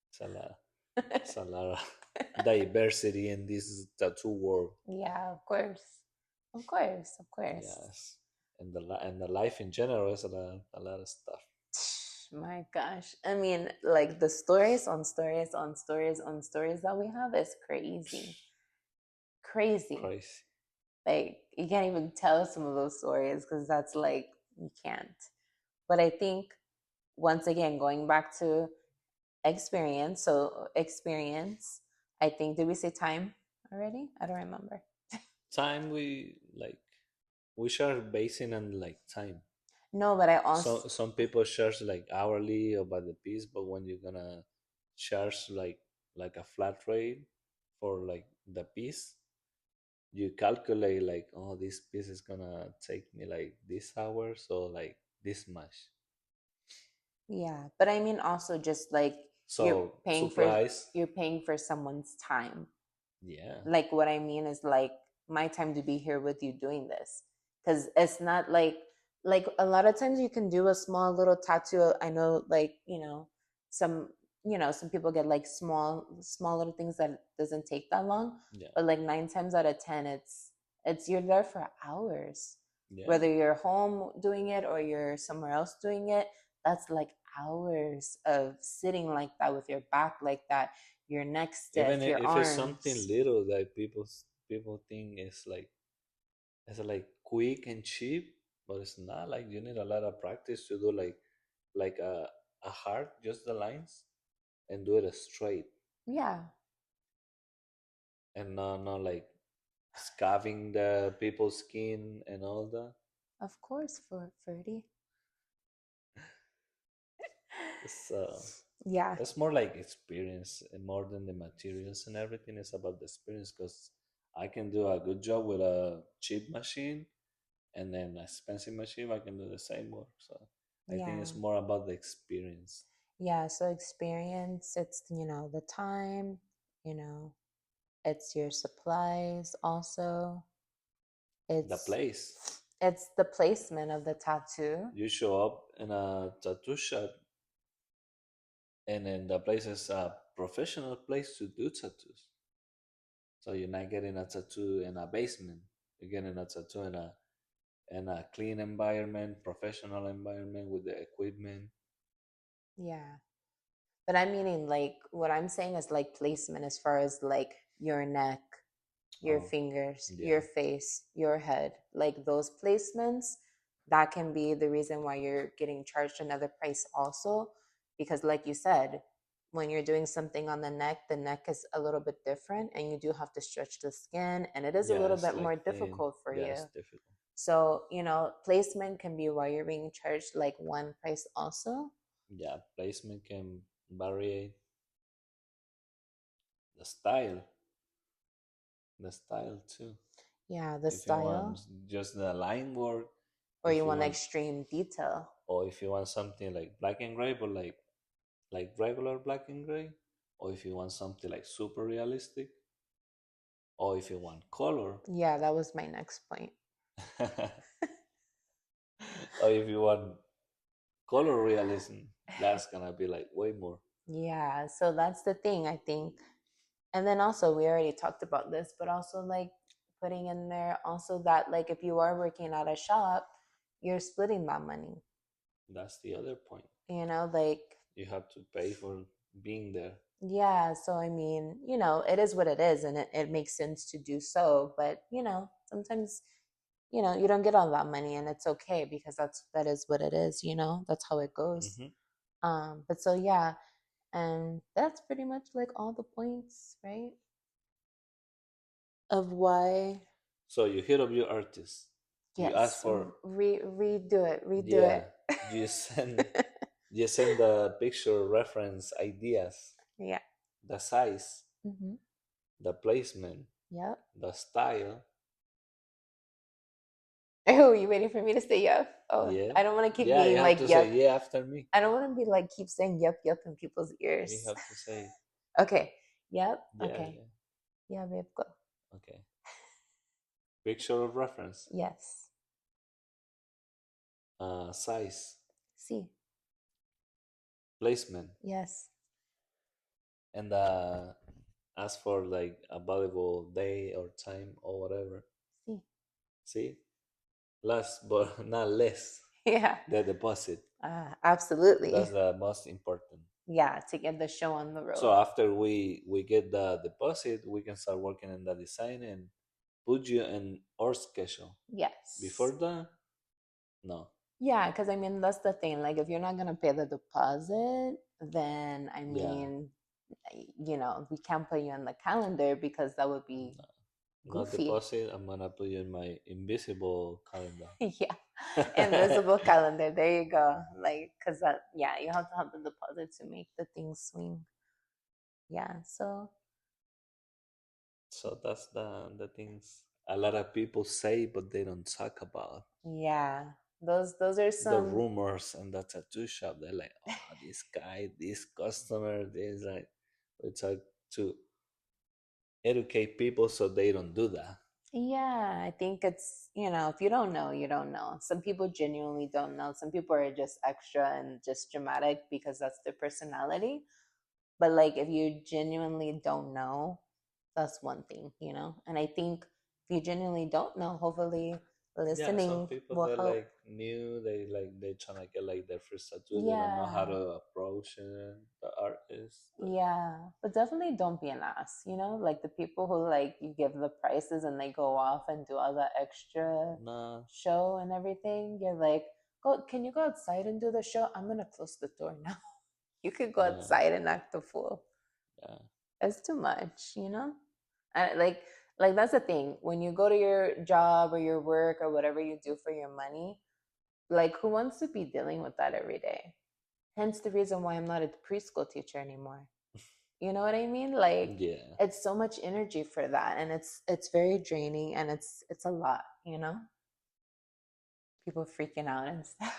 It's a lot, it's a lot of diversity in this tattoo world. Yeah, of course. Of course, of course. Yes, and the life in general is a lot of stuff. My gosh. I mean, like the stories on stories on stories on stories that we have is crazy. Crazy. Crazy. Like, you can't even tell some of those stories because that's like, you can't. But I think, once again, going back to experience, so experience, I think, did we say time already? I don't remember. Time we share basing on like time. No, but I So also, some people charge like hourly or by the piece, but when you're gonna charge like a flat rate for like the piece, you calculate like, oh, this piece is gonna take me like this hour, so like this much. yeah. But I mean, also just like you're So paying for supplies, you're paying for someone's time. yeah, Like, what I mean is like my time to be here with you doing this, because it's not like a lot of times you can do a small little tattoo. I know, like, some some people get like small little things that doesn't take that long, yeah, but like nine times out of ten, it's you're there for hours, yeah. whether you're home doing it or you're somewhere else doing it. That's like hours of sitting like that with your back like that, your neck Even stiff, your if it's something arms. little that people think is like it's like quick and cheap, but it's not. Like you need a lot of practice to do like a heart, just the lines, and do it straight, Yeah, and not like scarring the people's skin and all that. of course, for 30. So Yeah, it's more like experience and more than the materials and everything. It's about the experience because I can do a good job with a cheap machine, and then an expensive machine I can do the same work. So I think yeah, it's more about the experience, yeah. So experience, it's, the time, you know, it's your supplies also. the It's place. it's the placement of the tattoo. You show up in a tattoo shop, and then the place is a professional place to do tattoos. So you're not getting a tattoo in a basement. You're getting a tattoo in a clean environment, professional environment with the equipment. Yeah. But I'm meaning, like, what I'm saying is like placement as far as like your neck, your Oh, fingers, yeah. your face, your head, like those placements, that can be the reason why you're getting charged another price also. Because, like you said, when you're doing something on the neck is a little bit different and you do have to stretch the skin and it is a Yeah, little it's bit like more thin. difficult for Yeah, you. it's difficult. So, placement can be why you're being charged like one price also. Yeah, placement can vary the style, the style too. Yeah, the If you want style, just the line work, or if you you want want, extreme detail. or if you want something like black and gray, but like regular black and gray, or if you want something like super realistic, or if you want color, Yeah, that was my next point. or if you want color realism, that's gonna be like way more. Yeah, so that's the thing, I think. And then also, we already talked about this, but also like putting in there also that, like, if you are working at a shop, you're splitting that money, That's the other point. like, You have to pay for being there. yeah. So, I mean, it is what it is, and it makes sense to do so. But, sometimes, you don't get all that money, and it's okay because that is what it is, that's how it goes. Hmm. But so, yeah. And that's pretty much like all the points, right? Of why, So you hit up your artist. You ask yes, for, redo yeah. it. You send you send the picture reference ideas, Yeah. the size, Hmm. the placement, Yep. the style. Oh, you waiting for me to say yep? Oh, Yeah, I don't want to keep yeah. You being have like to say yep. yeah after me. I don't want to be like keep saying yep, yep in people's You ears. have to say Okay. Yep. yeah, Okay. yeah. Yeah, babe, go. Okay. Picture of reference, Yes. size, See. placement, Yes. and ask for like a valuable day or time or whatever. See. See, less but not less. Yeah. The deposit. Absolutely. That's the most important. Yeah, to get the show on the So road. after we get the deposit, we can start working on the design and put you in our schedule. Before Yes. that, no. Yeah, because I mean, that's the thing. Like, if you're not going to pay the deposit, then I Yeah, mean, we can't put you on the calendar because that would be no, no goofy. deposit. I'm gonna put you in my invisible calendar. Yeah. Invisible calendar. There you go. Like, because yeah, you have to have the deposit to make the thing swing. Yeah. So, So that's the things a lot of people say, but they don't talk about. yeah, those are The some, rumors in the tattoo shop. They're like, oh, this guy, this customer, this like. We try to educate people so they don't do that. yeah, I think it's, if you don't know, you don't know. Some people genuinely don't know. Some people are just extra and just dramatic because that's their personality. But like, if you genuinely don't know, that's one thing. And I think if you genuinely don't know, hopefully Yeah, some Listening people will they're help. like new, they trying to get like their first tattoo. They don't know how Yeah. to approach the artist. But Yeah, but definitely don't be an ass, Like the people who like you give the prices and they go off and do all the extra nah, show and everything. You're like, "Go, can you go outside and do the show? I'm gonna close the door now." You could go yeah, outside and act a fool. yeah, It's too much. And like that's the thing. When you go to your job or your work or whatever you do for your money, like who wants to be dealing with that every day? Hence the reason why I'm not a preschool teacher anymore. You know what I mean? Like yeah. it's so much energy for that, and it's very draining, and it's a lot. People freaking out and stuff.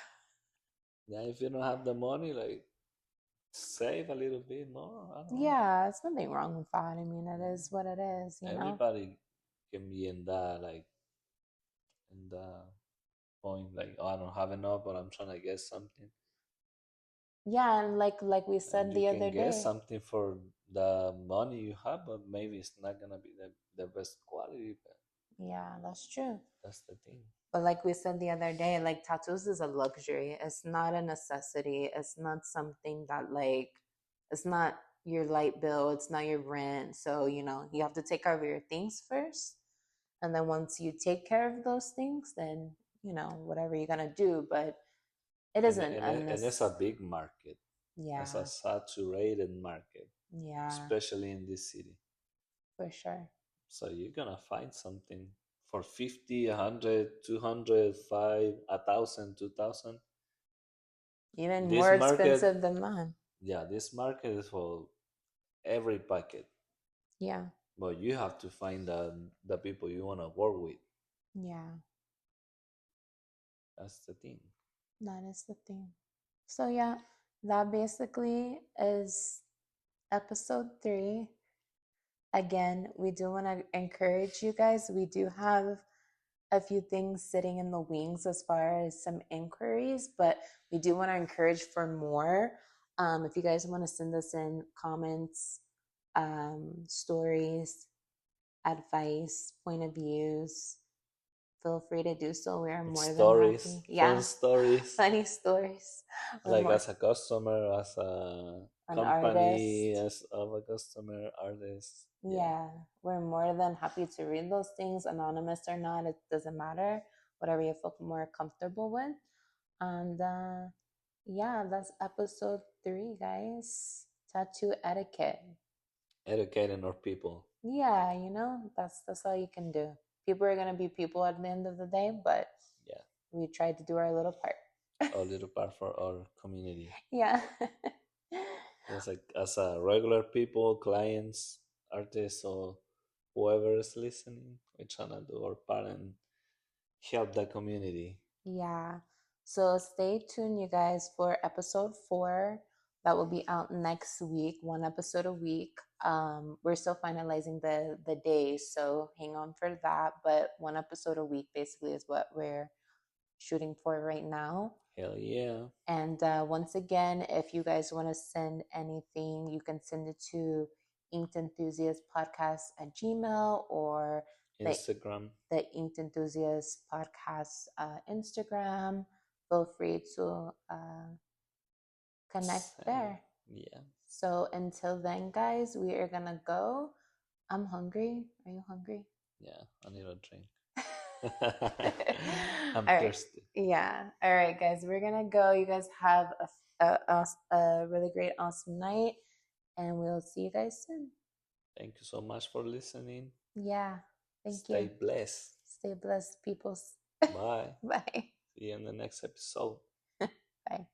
Yeah, if you don't have the money, like save a little bit more. I don't know. Yeah, it's nothing wrong with that. I mean, it Yeah. is what it is. Everybody can be in that like in the point like, oh, I don't have enough, but I'm trying to get something, Yeah, and like we and said you the can other get day. something for the money you have, but maybe it's not gonna be the best quality. But Yeah, that's true. that's the thing. But like we said the other day, like tattoos is a luxury. It's not a necessity. It's not something that like it's not your light bill, it's not your rent. So, you have to take care of your things first. And then once you take care of those things, then, whatever you're gonna do. But it isn't And it's a big market. It's a yeah, saturated market, yeah, especially in this city. for sure. So you're gonna find something for 50, 100, 200, 5, 1,000, 2,000. Even This more market, expensive than mine. yeah, this market is for every packet, Yeah, but you have to find the people you want to work with. yeah, That's the thing. that is the thing. So yeah, that basically is episode 3. Again, we do want to encourage you guys. We do have a few things sitting in the wings as far as some inquiries, but we do want to encourage for more. If you guys want to send us in comments, stories, advice, point of views, feel free to do so. We are more than Stories, happy. fun Yeah, stories, funny stories. We're like more as a customer, as a an company, artist. as of a customer, artist. Yeah, Yeah, we're more than happy to read those things, anonymous or not, it doesn't matter. Whatever you feel more comfortable with. And yeah, that's episode 3, guys. Tattoo etiquette. educating our people. Yeah, that's all you can do. People are gonna be people at the end of the day, but Yeah, we tried to do our little part. a little part for our community. Yeah. Just like as a regular people, clients, artists, or whoever is listening, we're trying to do our part and help the community. Yeah. So stay tuned, you guys, for episode 4. That will be out next week, one episode a week. We're still finalizing the days, so hang on for that. But one episode a week basically is what we're shooting for right now. Hell yeah. And once again, if you guys want to send anything, you can send it to Inked Enthusiast Podcast at Gmail or the Instagram. the Inked Enthusiast Podcast Instagram. Feel free to connect there. Yeah. So until then, guys, we are gonna go. I'm hungry. Are you hungry? Yeah. I need a drink. I'm All right. thirsty. Yeah. All right, guys. We're gonna go. You guys have a really great, awesome night, and we'll see you guys soon. Thank you so much for listening. Yeah. Thank Stay you. blessed. Stay blessed, peoples. Bye. Bye. See you in the next episode. Bye.